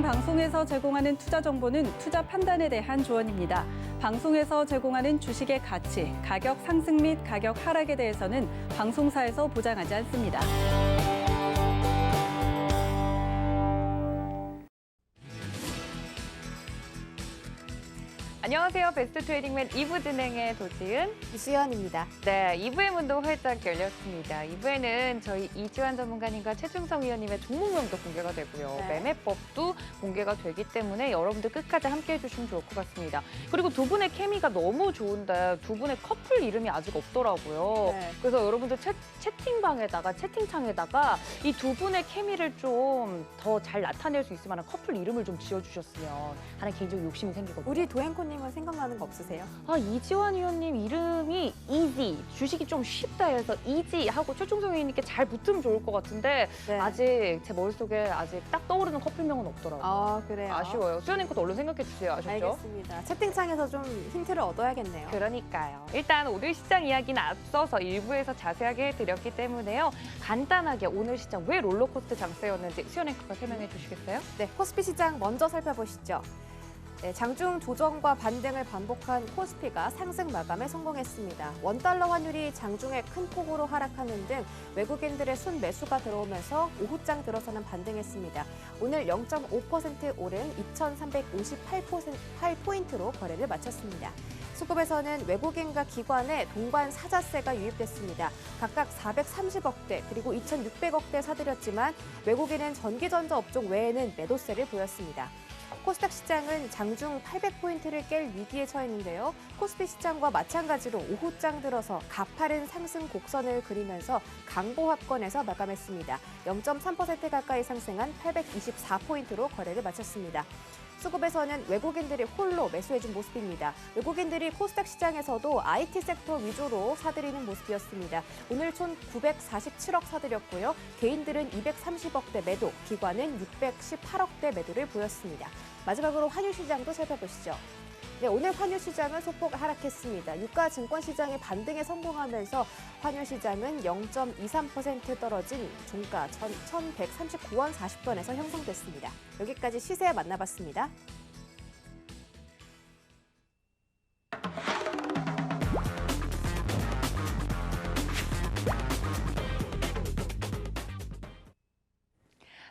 방송에서 제공하는 투자 정보는 투자 판단에 대한 조언입니다. 방송에서 제공하는 주식의 가치, 가격 상승 및 가격 하락에 대해서는 방송사에서 보장하지 않습니다. 안녕하세요. 베스트 트레이딩맨 2부 진행의 도지은, 이수연입니다. 네, 2부의 문도 활짝 열렸습니다. 2부에는 저희 이주환 전문가님과 최충성 위원님의 종목명도 공개가 되고요. 네. 매매법도 공개가 되기 때문에 여러분들 끝까지 함께해 주시면 좋을 것 같습니다. 그리고 두 분의 케미가 너무 좋은데 두 분의 커플 이름이 아직 없더라고요. 네. 그래서 여러분들 채팅창에다가 이 두 분의 케미를 좀 더 잘 나타낼 수 있을 만한 커플 이름을 좀 지어주셨으면 하는 개인적인 욕심이 생기거든요. 우리 도행코님은 생각나는 거 없으세요? 이지환 의원님 이름이 이지, 주식이 좀 쉽다 해서 이지 하고 최충성 의원님께 잘 붙으면 좋을 것 같은데 네. 아직 제 머릿속에 아직 딱 떠오르는 커플명은 없더라고요. 아, 그래요? 아쉬워요. 수연님 것도 얼른 생각해 주세요. 아셨죠? 알겠습니다. 채팅창에서 좀 힌트를 얻어야겠네요. 그러니까요. 일단 오늘 시장 이야기는 앞서서 일부에서 자세하게 해드렸기 때문에요. 간단하게 오늘 시장 왜 롤러코스터 장세였는지 수연 앵커가 설명해 주시겠어요? 네, 코스피 시장 먼저 살펴보시죠. 네, 장중 조정과 반등을 반복한 코스피가 상승 마감에 성공했습니다. 원달러 환율이 장중에 큰 폭으로 하락하는 등 외국인들의 순매수가 들어오면서 오후장 들어서는 반등했습니다. 오늘 0.5% 오른 2,358포인트로 거래를 마쳤습니다. 수급에서는 외국인과 기관의 동반 사자세가 유입됐습니다. 각각 430억대 그리고 2,600억대 사들였지만 외국인은 전기전자 업종 외에는 매도세를 보였습니다. 코스닥 시장은 장중 800포인트를 깰 위기에 처했는데요. 코스피 시장과 마찬가지로 오후장 들어서 가파른 상승 곡선을 그리면서 강보합권에서 마감했습니다. 0.3% 가까이 상승한 824포인트로 거래를 마쳤습니다. 수급에서는 외국인들이 홀로 매수해준 모습입니다. 외국인들이 코스닥 시장에서도 IT 섹터 위주로 사들이는 모습이었습니다. 오늘 총 947억 사들였고요. 개인들은 230억대 매도, 기관은 618억대 매도를 보였습니다. 마지막으로 환율 시장도 살펴보시죠. 네, 오늘 환율 시장은 소폭 하락했습니다. 유가 증권 시장이 반등에 성공하면서 환율 시장은 0.23% 떨어진 종가 1,139원 40원에서 형성됐습니다. 여기까지 시세 만나봤습니다.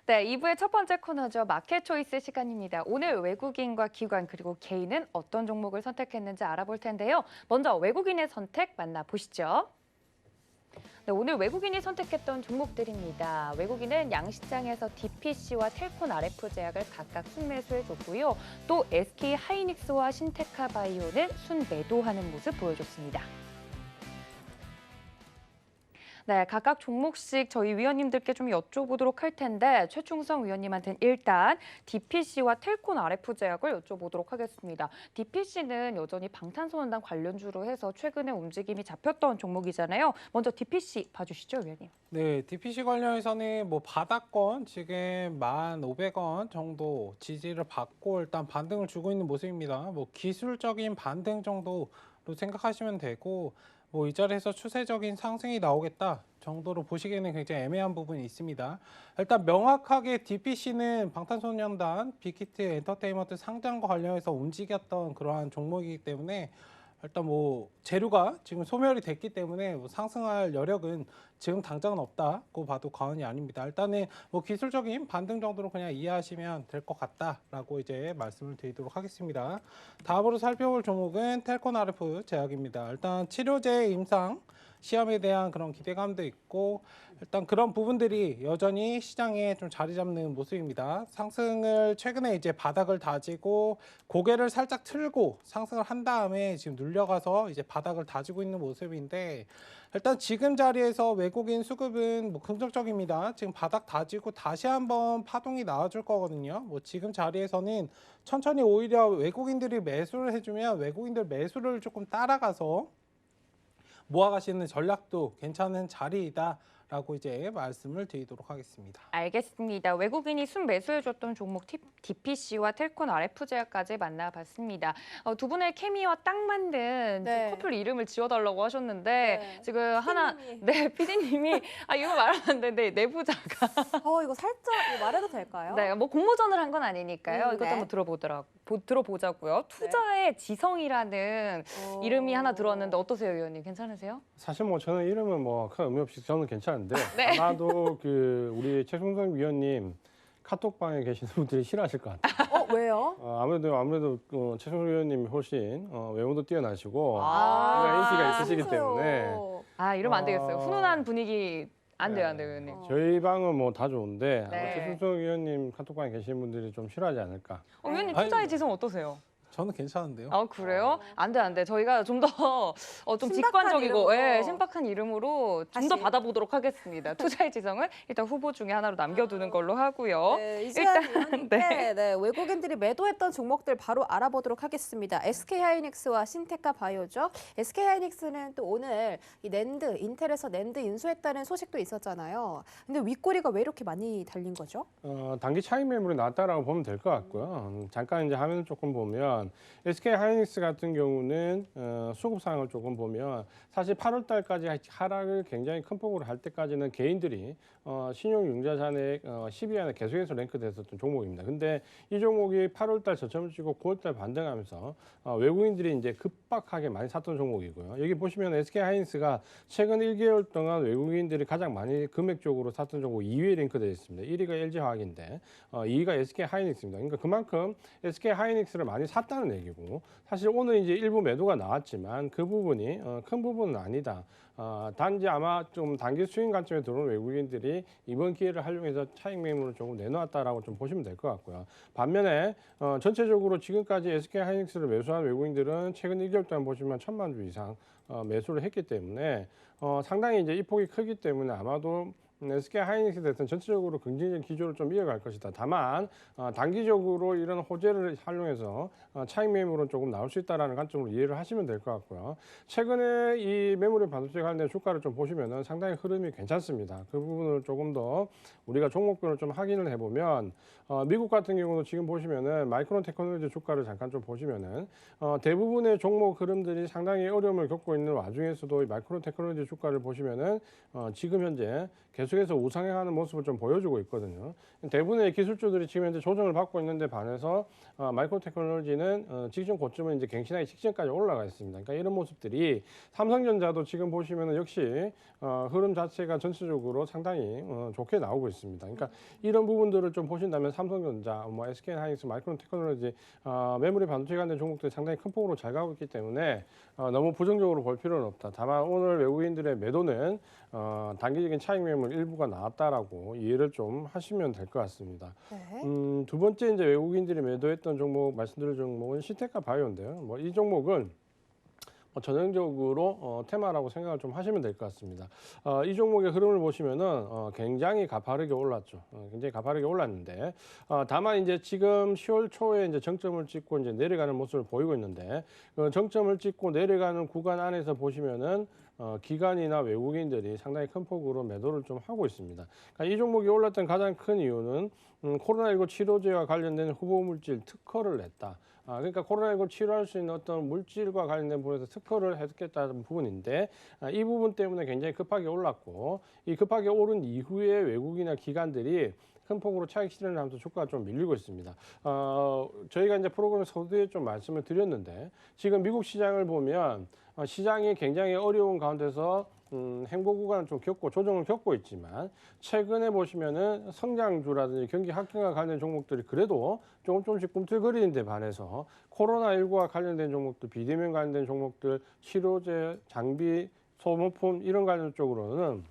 네, 2부의 첫 번째 코너죠. 마켓 초이스 시간입니다. 오늘 외국인과 기관 그리고 개인은 어떤 종목을 선택했는지 알아볼 텐데요. 먼저 외국인의 선택 만나보시죠. 네, 오늘 외국인이 선택했던 종목들입니다. 외국인은 양시장에서 DPC와 텔콘 RF 제약을 각각 순매수해줬고요. 또 SK 하이닉스와 신테카 바이오는 순매도하는 모습 보여줬습니다. 네, 각각 종목씩 저희 위원님들께 좀 여쭤보도록 할 텐데 최충성 위원님한테는 일단 DPC와 텔콘 RF 제약을 여쭤보도록 하겠습니다. DPC는 여전히 방탄소년단 관련주로 해서 최근에 움직임이 잡혔던 종목이잖아요. 먼저 DPC 봐주시죠, 위원님. 네, DPC 관련해서는 뭐 바닥권 지금 1,500원 정도 지지를 받고 일단 반등을 주고 있는 모습입니다. 뭐 기술적인 반등 정도로 생각하시면 되고 뭐 이 자리에서 추세적인 상승이 나오겠다 정도로 보시기에는 굉장히 애매한 부분이 있습니다. 일단 명확하게 DPC는 방탄소년단, 빅히트 엔터테인먼트 상장과 관련해서 움직였던 그러한 종목이기 때문에 일단 뭐 재료가 지금 소멸이 됐기 때문에 뭐 상승할 여력은 지금 당장은 없다고 봐도 과언이 아닙니다. 일단은 뭐 기술적인 반등 정도로 그냥 이해하시면 될 것 같다라고 이제 말씀을 드리도록 하겠습니다. 다음으로 살펴볼 종목은 텔콘 RF 제약입니다. 일단 치료제 임상 시험에 대한 그런 기대감도 있고 일단 그런 부분들이 여전히 시장에 좀 자리 잡는 모습입니다. 상승을 최근에 이제 바닥을 다지고 고개를 살짝 틀고 상승을 한 다음에 지금 눌려가서 이제 바닥을 다지고 있는 모습인데 일단 지금 자리에서 외국인 수급은 뭐 긍정적입니다. 지금 바닥 다지고 다시 한번 파동이 나와줄 거거든요. 뭐 지금 자리에서는 천천히 오히려 외국인들이 매수를 해주면 외국인들 매수를 조금 따라가서 모아가시는 전략도 괜찮은 자리이다 라고 이제 말씀을 드리도록 하겠습니다. 알겠습니다. 외국인이 순매수해줬던 종목 DPC와 텔콘 RF제약까지 만나봤습니다. 두 분의 케미와 딱 맞는 네. 커플 이름을 지어달라고 하셨는데 네. 지금 하나 PD님이. 네 PD님이 이거 말하면 안 되는데 내부자가 이거 살짝 이거 말해도 될까요? 네, 뭐 공모전을 한 건 아니니까요. 이것도 네. 한번 들어보자고요. 투자의 지성이라는 이름이 하나 들어왔는데 어떠세요, 의원님? 괜찮으세요? 사실 뭐 저는 이름은 뭐 큰 의미 없이 저는 괜찮은데 네. 아마도 우리 최승성 위원님 카톡방에 계시는 분들이 싫어하실 것 같아요. 왜요? 아무래도 최승성 위원님이 훨씬 외모도 뛰어나시고 아, 인기가 있으시기 진짜요? 때문에 이러면 안 되겠어요. 어. 훈훈한 분위기 안 돼요, 의원님. 저희 방은 뭐 다 좋은데 네. 아마 최승성 위원님 카톡방에 계시는 분들이 좀 싫어하지 않을까. 의원님 아니, 투자의 지성 어떠세요? 저는 괜찮은데요. 그래요? 안 돼. 저희가 좀 더 좀 신박한 직관적이고 이름으로. 신박한 이름으로 좀 더 다시. 받아보도록 하겠습니다. 투자의 지성을 일단 후보 중에 하나로 남겨두는 걸로 하고요. 네, 이재한 위원님께 네. 네, 외국인들이 매도했던 종목들 바로 알아보도록 하겠습니다. SK하이닉스와 신테카 바이오죠. SK하이닉스는 또 오늘 이 낸드, 인텔에서 낸드 인수했다는 소식도 있었잖아요. 근데 윗꼬리가 왜 이렇게 많이 달린 거죠? 단기 차익 매물이 나왔다라고 보면 될 것 같고요. 잠깐 이제 화면을 조금 보면 SK 하이닉스 같은 경우는 수급 상황을 조금 보면 사실 8월 달까지 하락을 굉장히 큰 폭으로 할 때까지는 개인들이 신용 융자 잔액 10위 안에 계속해서 랭크됐었던 종목입니다. 근데 이 종목이 8월 달 저점을 찍고 9월 달 반등하면서 외국인들이 이제 급박하게 많이 샀던 종목이고요. 여기 보시면 SK 하이닉스가 최근 1개월 동안 외국인들이 가장 많이 금액적으로 샀던 종목 2위에 랭크되어 있습니다. 1위가 LG화학인데 2위가 SK 하이닉스입니다. 그러니까 그만큼 SK 하이닉스를 많이 샀다는 얘기고 사실 오늘 이제 일부 매도가 나왔지만 그 부분이 큰 부분은 아니다. 단지 아마 좀 단기 수익 관점에 들어온 외국인들이 이번 기회를 활용해서 차익 매물을 조금 내놓았다라고 좀 보시면 될 것 같고요. 반면에 전체적으로 지금까지 SK 하이닉스를 매수한 외국인들은 최근 1개월 동안 보시면 1,000만 주 이상 매수를 했기 때문에 상당히 이제 이 폭이 크기 때문에 아마도 SK 하이닉스 대해서는 전체적으로 긍정적인 기조를 좀 이어갈 것이다. 다만 단기적으로 이런 호재를 활용해서 차익 매물은 조금 나올 수 있다라는 관점으로 이해를 하시면 될 것 같고요. 최근에 이 메모리 반도체 관련 주가를 좀 보시면은 상당히 흐름이 괜찮습니다. 그 부분을 조금 더 우리가 종목별로 좀 확인을 해보면 미국 같은 경우도 지금 보시면은 마이크론 테크놀로지 주가를 잠깐 좀 보시면은 대부분의 종목 흐름들이 상당히 어려움을 겪고 있는 와중에서도 이 마이크론 테크놀로지 주가를 보시면은 지금 현재 계속해서 우상향하는 모습을 좀 보여주고 있거든요. 대부분의 기술주들이 지금 현재 조정을 받고 있는데 반해서 마이크론 테크놀로지는 직전 고점은 이제 갱신하기 직전까지 올라가 있습니다. 그러니까 이런 모습들이 삼성전자도 지금 보시면은 역시 흐름 자체가 전체적으로 상당히 좋게 나오고 있습니다. 그러니까 이런 부분들을 좀 보신다면 삼성전자, 뭐 SK 하이닉스, 마이크론 테크놀로지 메모리 반도체 관련 종목들이 상당히 큰 폭으로 잘 가고 있기 때문에 너무 부정적으로 볼 필요는 없다. 다만 오늘 외국인들의 매도는 단기적인 차익 매물 일부가 나왔다라고 이해를 좀 하시면 될 것 같습니다. 네. 두 번째 이제 외국인들이 매도했던 종목 말씀드릴 종목은 신테카 바이오인데요. 뭐 이 종목은 전형적으로 테마라고 생각을 좀 하시면 될 것 같습니다. 이 종목의 흐름을 보시면은 굉장히 가파르게 올랐죠. 굉장히 가파르게 올랐는데 다만 이제 지금 10월 초에 이제 정점을 찍고 이제 내려가는 모습을 보이고 있는데 정점을 찍고 내려가는 구간 안에서 보시면은 기관이나 외국인들이 상당히 큰 폭으로 매도를 좀 하고 있습니다. 그러니까 이 종목이 올랐던 가장 큰 이유는 코로나19 치료제와 관련된 후보 물질 특허를 냈다. 그러니까 코로나19 치료할 수 있는 어떤 물질과 관련된 부분에서 특허를 했겠다는 부분인데 이 부분 때문에 굉장히 급하게 올랐고 이 급하게 오른 이후에 외국이나 기관들이 큰 폭으로 차익 실현을 하면서 주가가 좀 밀리고 있습니다. 저희가 이제 프로그램 서두에 좀 말씀을 드렸는데 지금 미국 시장을 보면 시장이 굉장히 어려운 가운데서 행보 구간을 좀 겪고 조정을 겪고 있지만 최근에 보시면은 성장주라든지 경기 확대와 관련 종목들이 그래도 조금씩 꿈틀거리는 데 반해서 코로나19와 관련된 종목들, 비대면 관련된 종목들, 치료제, 장비, 소모품 이런 관련 쪽으로는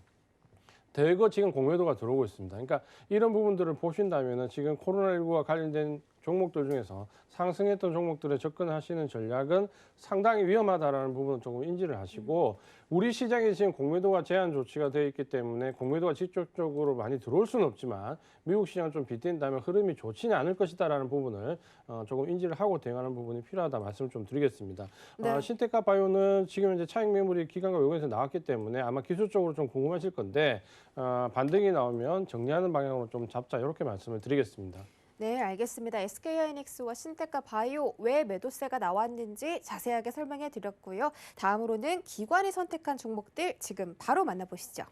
대거 지금 공매도가 들어오고 있습니다. 그러니까 이런 부분들을 보신다면은 지금 코로나19와 관련된 종목들 중에서 상승했던 종목들에 접근하시는 전략은 상당히 위험하다라는 부분은 조금 인지를 하시고 우리 시장에 지금 공매도가 제한 조치가 되어 있기 때문에 공매도가 직접적으로 많이 들어올 수는 없지만 미국 시장을 좀 빗댄다면 흐름이 좋지는 않을 것이다라는 부분을 조금 인지를 하고 대응하는 부분이 필요하다 말씀을 좀 드리겠습니다. 네. 신테카 바이오는 지금 이제 차익 매물이 기관과 외국에서 나왔기 때문에 아마 기술적으로 좀 궁금하실 건데 반등이 나오면 정리하는 방향으로 좀 잡자 이렇게 말씀을 드리겠습니다. 네, 알겠습니다. SK하이닉스와 신테카 바이오 왜 매도세가 나왔는지 자세하게 설명해 드렸고요. 다음으로는 기관이 선택한 종목들 지금 바로 만나보시죠.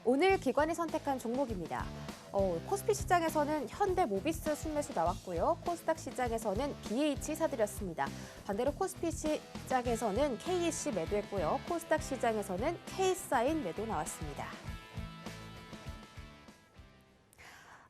오늘 기관이 선택한 종목입니다. 코스피 시장에서는 현대모비스 순매수 나왔고요. 코스닥 시장에서는 BH 사들였습니다. 반대로 코스피 시장에서는 KEC 매도했고요. 코스닥 시장에서는 K사인 매도 나왔습니다.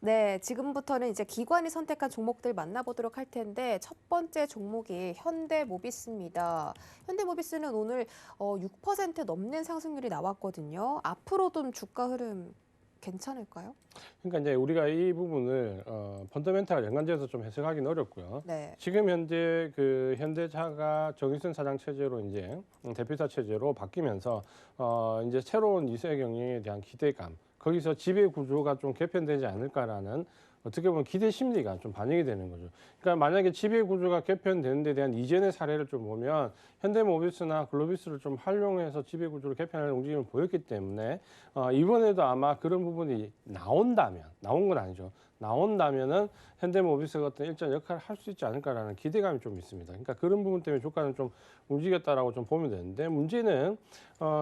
네, 지금부터는 이제 기관이 선택한 종목들 만나보도록 할 텐데 첫 번째 종목이 현대모비스입니다. 현대모비스는 오늘 6% 넘는 상승률이 나왔거든요. 앞으로 좀 주가 흐름 괜찮을까요? 그러니까 이제 우리가 이 부분을 펀더멘탈 연관지어서 좀 해석하기는 어렵고요. 네. 지금 현재 그 현대차가 정의선 사장 체제로 이제 대표이사 체제로 바뀌면서 이제 새로운 이세 경영에 대한 기대감, 거기서 지배 구조가 좀 개편되지 않을까라는 어떻게 보면 기대 심리가 좀 반영이 되는 거죠. 그러니까 만약에 지배 구조가 개편되는 데 대한 이전의 사례를 좀 보면 현대모비스나 글로비스를 좀 활용해서 지배 구조를 개편하는 움직임을 보였기 때문에 이번에도 아마 그런 부분이 나온 건 아니죠. 나온다면은 현대모비스가 어떤 일정 역할을 할 수 있지 않을까라는 기대감이 좀 있습니다. 그러니까 그런 부분 때문에 주가는 좀 움직였다라고 좀 보면 되는데 문제는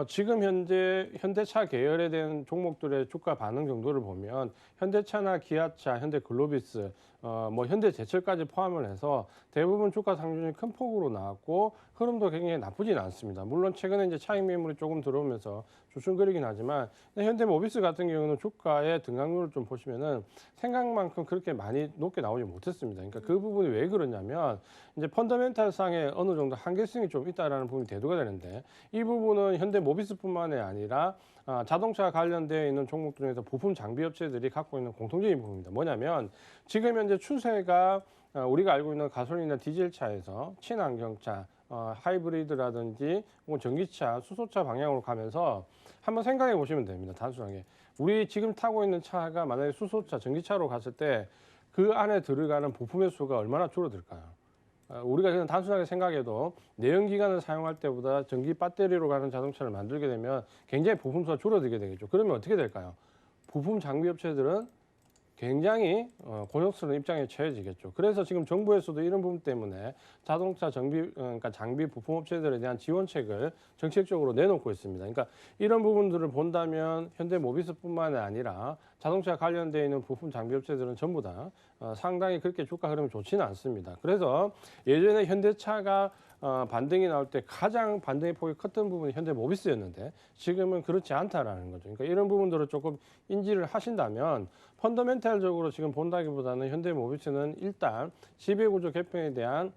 지금 현재 현대차 계열에 대한 종목들의 주가 반응 정도를 보면 현대차나 기아차, 현대글로비스, 뭐 현대제철까지 포함을 해서 대부분 주가 상승률이 큰 폭으로 나왔고 흐름도 굉장히 나쁘진 않습니다. 물론 최근에 이제 차익 매물이 조금 들어오면서 주춤거리긴 하지만 현대모비스 같은 경우는 주가의 등락률을 좀 보시면은 생각만큼 그렇게 많이 높게 나오지 못했습니다. 그러니까 그 부분이 왜 그러냐면 이제 펀더멘탈 상에 어느 정도 한계성이 좀 있다라는 부분이 대두가 되는데 이 부분은 현대모비스뿐만이 아니라 자동차 관련되어 있는 종목들 중에서 부품 장비 업체들이 갖고 있는 공통적인 부분입니다. 뭐냐면 지금 현재 추세가 우리가 알고 있는 가솔린이나 디젤차에서 친환경차, 하이브리드라든지 혹은 전기차, 수소차 방향으로 가면서 한번 생각해 보시면 됩니다. 단순하게. 우리 지금 타고 있는 차가 만약에 수소차, 전기차로 갔을 때 그 안에 들어가는 부품의 수가 얼마나 줄어들까요? 우리가 그냥 단순하게 생각해도 내연기관을 사용할 때보다 전기 배터리로 가는 자동차를 만들게 되면 굉장히 부품수가 줄어들게 되겠죠. 그러면 어떻게 될까요? 부품 장비 업체들은 굉장히 곤욕스러운 입장에 처해지겠죠. 그래서 지금 정부에서도 이런 부분 때문에 자동차 그러니까 장비 부품 업체들에 대한 지원책을 정책적으로 내놓고 있습니다. 그러니까 이런 부분들을 본다면 현대모비스뿐만 아니라 자동차 관련되어 있는 부품 장비 업체들은 전부 다 상당히 그렇게 주가 흐름이 좋지는 않습니다. 그래서 예전에 현대차가 반등이 나올 때 가장 반등의 폭이 컸던 부분이 현대모비스였는데 지금은 그렇지 않다라는 거죠. 그러니까 이런 부분들을 조금 인지를 하신다면 펀더멘탈적으로 지금 본다기보다는 현대모비스는 일단 지배구조 개편에 대한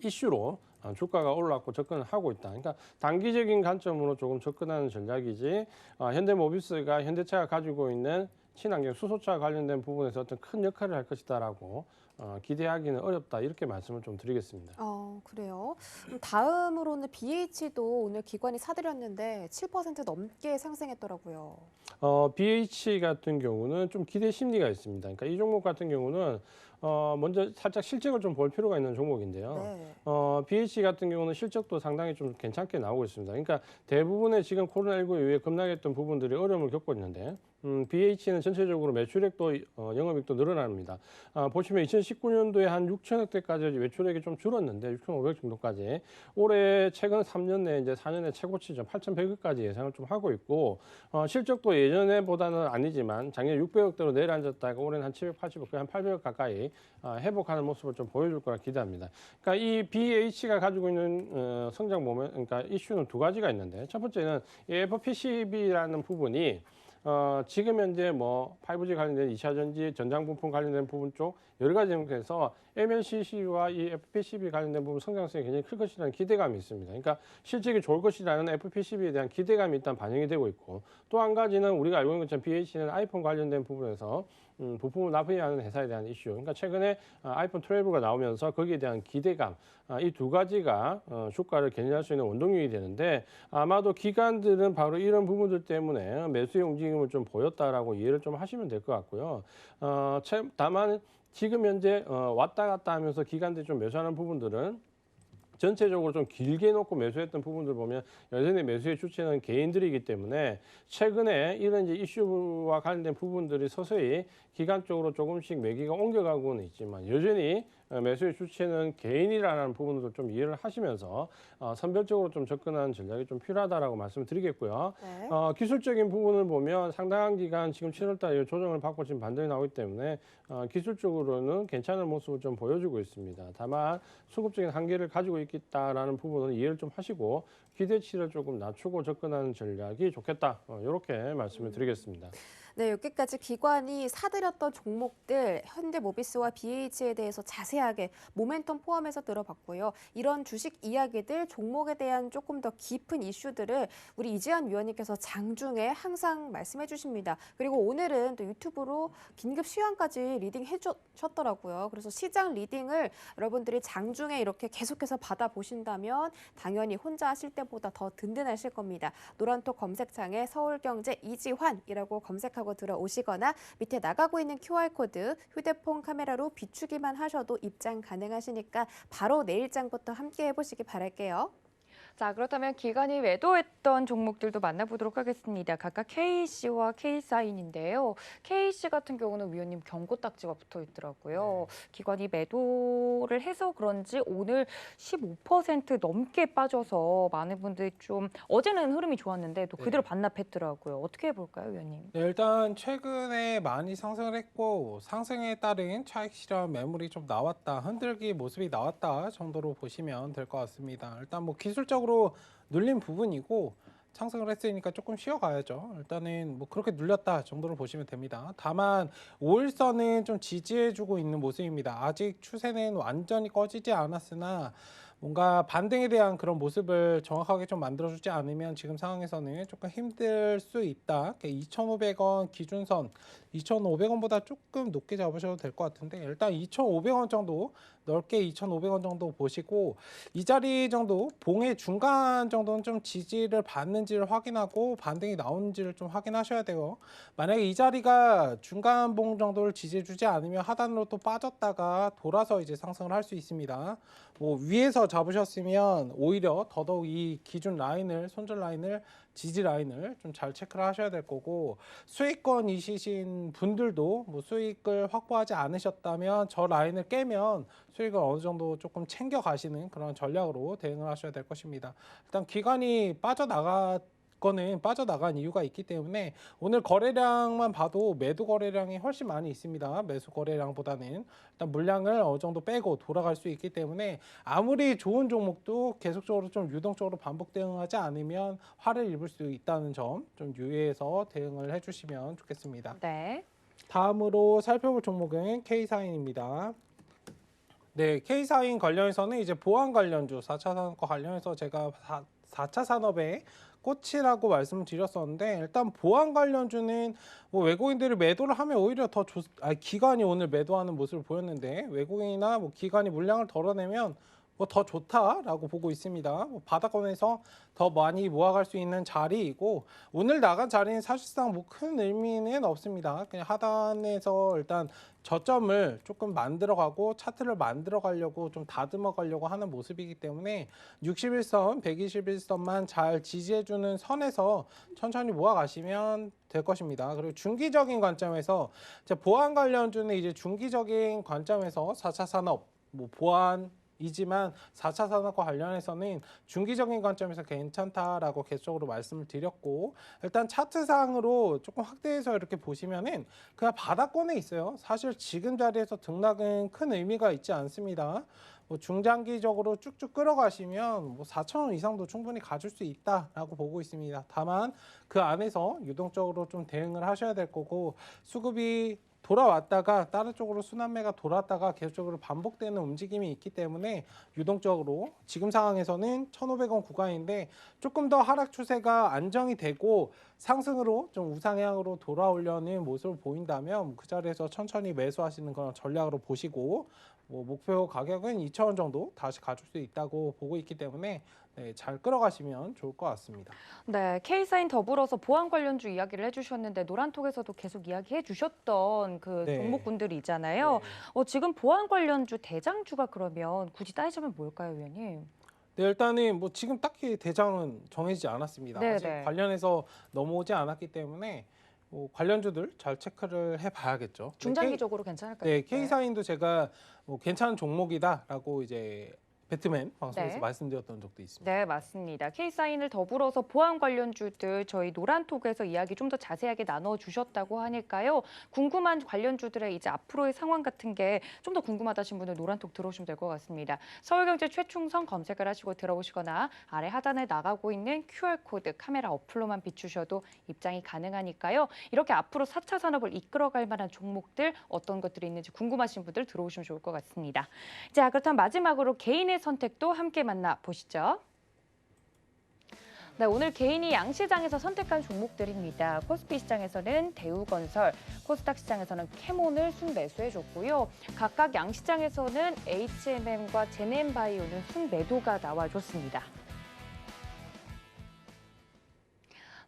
이슈로 주가가 올랐고 접근을 하고 있다. 그러니까 단기적인 관점으로 조금 접근하는 전략이지 현대모비스가 현대차가 가지고 있는 친환경 수소차 관련된 부분에서 어떤 큰 역할을 할 것이다라고 기대하기는 어렵다 이렇게 말씀을 좀 드리겠습니다. 그래요. 다음으로는 BH도 오늘 기관이 사들였는데 7% 넘게 상승했더라고요. BH 같은 경우는 좀 기대 심리가 있습니다. 그러니까 이 종목 같은 경우는 먼저 살짝 실적을 좀 볼 필요가 있는 종목인데요. 네. BH 같은 경우는 실적도 상당히 좀 괜찮게 나오고 있습니다. 그러니까 대부분의 지금 코로나19 이후에 급락했던 부분들이 어려움을 겪고 있는데 BH는 전체적으로 매출액도 영업이익도 늘어납니다. 보시면 2019년도에 한 6천억대까지 매출액이 좀 줄었는데 6,500 정도까지 올해 최근 3년 내 이제 4년의 최고치죠. 8,100억까지 예상을 좀 하고 있고 실적도 예전에보다는 아니지만 작년 600억대로 내려앉았다가 올해는 한 780억, 한 800억 가까이 회복하는 모습을 좀 보여줄 거라 기대합니다. 그러니까 이 BH가 가지고 있는 성장 모멘, 그러니까 이슈는 두 가지가 있는데 첫 번째는 FPCB라는 부분이 지금 현재 뭐 5G 관련된 2차 전지, 전장 부품 관련된 부분 쪽 여러 가지 영역에서 MLCC와 이 FPCB 관련된 부분 성장성이 굉장히 클 것이라는 기대감이 있습니다. 그러니까 실적이 좋을 것이라는 FPCB에 대한 기대감이 일단 반영이 되고 있고, 또 한 가지는 우리가 알고 있는 것처럼 BH는 아이폰 관련된 부분에서 부품을 납품하는 회사에 대한 이슈. 그러니까 최근에 아이폰 12가 나오면서 거기에 대한 기대감, 이 두 가지가 주가를 견인할 수 있는 원동력이 되는데, 아마도 기관들은 바로 이런 부분들 때문에 매수의 움직임을 좀 보였다라고 이해를 좀 하시면 될 것 같고요. 다만 지금 현재 왔다 갔다 하면서 기관들이 좀 매수하는 부분들은 전체적으로 좀 길게 놓고 매수했던 부분들 보면 여전히 매수의 주체는 개인들이기 때문에 최근에 이런 이제 이슈와 관련된 부분들이 서서히 기간 쪽으로 조금씩 매기가 옮겨가고는 있지만 여전히 매수의 주체는 개인이라는 부분도 좀 이해를 하시면서 선별적으로 좀 접근하는 전략이 좀 필요하다라고 말씀을 드리겠고요. 네. 기술적인 부분을 보면 상당한 기간 지금 7월달에 조정을 받고 지금 반등이 나오기 때문에 기술적으로는 괜찮은 모습을 좀 보여주고 있습니다. 다만 수급적인 한계를 가지고 있다라는 부분은 이해를 좀 하시고 기대치를 조금 낮추고 접근하는 전략이 좋겠다. 이렇게 말씀을 드리겠습니다. 네, 여기까지 기관이 사들였던 종목들 현대모비스와 BH에 대해서 자세하게 모멘텀 포함해서 들어봤고요. 이런 주식 이야기들, 종목에 대한 조금 더 깊은 이슈들을 우리 이지한 위원님께서 장중에 항상 말씀해 주십니다. 그리고 오늘은 또 유튜브로 긴급 시황까지 리딩해 주셨더라고요. 그래서 시장 리딩을 여러분들이 장중에 이렇게 계속해서 받아보신다면 당연히 혼자 하실 때보다 더 든든하실 겁니다. 노란톡 검색창에 서울경제 이지환이라고 검색하고 들어오시거나 밑에 나가고 있는 QR코드 휴대폰 카메라로 비추기만 하셔도 입장 가능하시니까 바로 내일장부터 함께 해보시기 바랄게요. 자, 그렇다면 기관이 매도했던 종목들도 만나보도록 하겠습니다. 각각 KC와 K사인인데요. KC 같은 경우는 위원님 경고 딱지가 붙어 있더라고요. 기관이 매도를 해서 그런지 오늘 15% 넘게 빠져서 많은 분들이 좀 어제는 흐름이 좋았는데 또 그대로 반납했더라고요. 어떻게 해볼까요, 위원님? 네, 일단 최근에 많이 상승을 했고 상승에 따른 차익 실현 매물이 좀 나왔다, 흔들기 모습이 나왔다 정도로 보시면 될 것 같습니다. 일단 뭐 기술적으로 눌린 부분이고 상승을 했으니까 조금 쉬어가야죠. 일단은 뭐 그렇게 눌렸다 정도로 보시면 됩니다. 다만 5일선은 좀 지지해주고 있는 모습입니다. 아직 추세는 완전히 꺼지지 않았으나 뭔가 반등에 대한 그런 모습을 정확하게 좀 만들어주지 않으면 지금 상황에서는 조금 힘들 수 있다. 2,500원 기준선, 2,500원보다 조금 높게 잡으셔도 될 것 같은데 일단 2,500원 정도 넓게 2,500원 정도 보시고 이 자리 정도 봉의 중간 정도는 좀 지지를 받는지를 확인하고 반등이 나오는지를 좀 확인하셔야 돼요. 만약에 이 자리가 중간 봉 정도를 지지해주지 않으면 하단으로 또 빠졌다가 돌아서 이제 상승을 할 수 있습니다. 뭐 위에서 잡으셨으면 오히려 더더욱 이 기준 라인을, 손절 라인을, 지지 라인을 좀 잘 체크를 하셔야 될 거고, 수익권이시신 분들도 뭐 수익을 확보하지 않으셨다면 저 라인을 깨면 수익을 어느 정도 조금 챙겨 가시는 그런 전략으로 대응을 하셔야 될 것입니다. 일단 기관이 빠져나간 이유가 있기 때문에 오늘 거래량만 봐도 매도 거래량이 훨씬 많이 있습니다. 매수 거래량보다는 일단 물량을 어느 정도 빼고 돌아갈 수 있기 때문에 아무리 좋은 종목도 계속적으로 좀 유동적으로 반복 대응하지 않으면 화를 입을 수 있다는 점 좀 유의해서 대응을 해주시면 좋겠습니다. 네. 다음으로 살펴볼 종목은 K사인입니다. 네, K사인 관련해서는 이제 보안 관련주 4차 산업과 관련해서 제가 4차 산업의 꽃이라고 말씀을 드렸었는데 일단 보안 관련주는 뭐 외국인들이 매도를 하면 오히려 더 기관이 오늘 매도하는 모습을 보였는데 외국인이나 뭐 기관이 물량을 덜어내면 뭐 더 좋다라고 보고 있습니다. 뭐 바닥권에서 더 많이 모아갈 수 있는 자리이고 오늘 나간 자리는 사실상 뭐 큰 의미는 없습니다. 그냥 하단에서 일단 저점을 조금 만들어가고 차트를 만들어가려고 좀 다듬어가려고 하는 모습이기 때문에 61선, 121선만 잘 지지해주는 선에서 천천히 모아가시면 될 것입니다. 그리고 중기적인 관점에서 보안 관련주는 이제 중기적인 관점에서 4차 산업, 뭐 보안 이지만 4차 산업과 관련해서는 중기적인 관점에서 괜찮다라고 계속적으로 말씀을 드렸고 일단 차트상으로 조금 확대해서 이렇게 보시면은 그냥 바닥권에 있어요. 사실 지금 자리에서 등락은 큰 의미가 있지 않습니다. 뭐 중장기적으로 쭉쭉 끌어가시면 뭐 4,000원 이상도 충분히 가줄 수 있다라고 보고 있습니다. 다만 그 안에서 유동적으로 좀 대응을 하셔야 될 거고 수급이 돌아왔다가 다른 쪽으로 순환매가 돌았다가 계속적으로 반복되는 움직임이 있기 때문에 유동적으로 지금 상황에서는 1,500원 구간인데 조금 더 하락 추세가 안정이 되고 상승으로 좀 우상향으로 돌아오려는 모습을 보인다면 그 자리에서 천천히 매수하시는 그런 전략으로 보시고 뭐 목표 가격은 2,000원 정도 다시 가줄 수 있다고 보고 있기 때문에 네, 잘 끌어가시면 좋을 것 같습니다. 네, K사인 더불어서 보안 관련주 이야기를 해주셨는데 노란톡에서도 계속 이야기해 주셨던 그 네. 종목군들이잖아요. 지금 보안 관련주 대장주가 그러면 굳이 따지자면 뭘까요, 위원님? 네, 일단은 뭐 지금 딱히 대장은 정해지지 않았습니다. 네, 아직 네. 관련해서 넘어오지 않았기 때문에 뭐 관련주들 잘 체크를 해봐야겠죠. 중장기적으로 괜찮을까요? 네, K사인도 제가 뭐 괜찮은 종목이다라고 이제 배트맨 방송에서 네. 말씀드렸던 적도 있습니다. 네, 맞습니다. K사인을 더불어서 보안 관련주들 저희 노란톡에서 이야기 좀 더 자세하게 나눠주셨다고 하니까요. 궁금한 관련주들의 이제 앞으로의 상황 같은 게 좀 더 궁금하다신 분들 노란톡 들어오시면 될 것 같습니다. 서울경제 최충성 검색을 하시고 들어오시거나 아래 하단에 나가고 있는 QR코드 카메라 어플로만 비추셔도 입장이 가능하니까요. 이렇게 앞으로 4차 산업을 이끌어갈 만한 종목들 어떤 것들이 있는지 궁금하신 분들 들어오시면 좋을 것 같습니다. 자, 그렇다면 마지막으로 개인의 선택도 함께 만나보시죠. 네, 오늘 개인이 양시장에서 선택한 종목들입니다. 코스피 시장에서는 대우건설, 코스닥 시장에서는 캐몬을 순매수해줬고요. 각각 양시장에서는 HMM과 제넨바이오는 순매도가 나와줬습니다.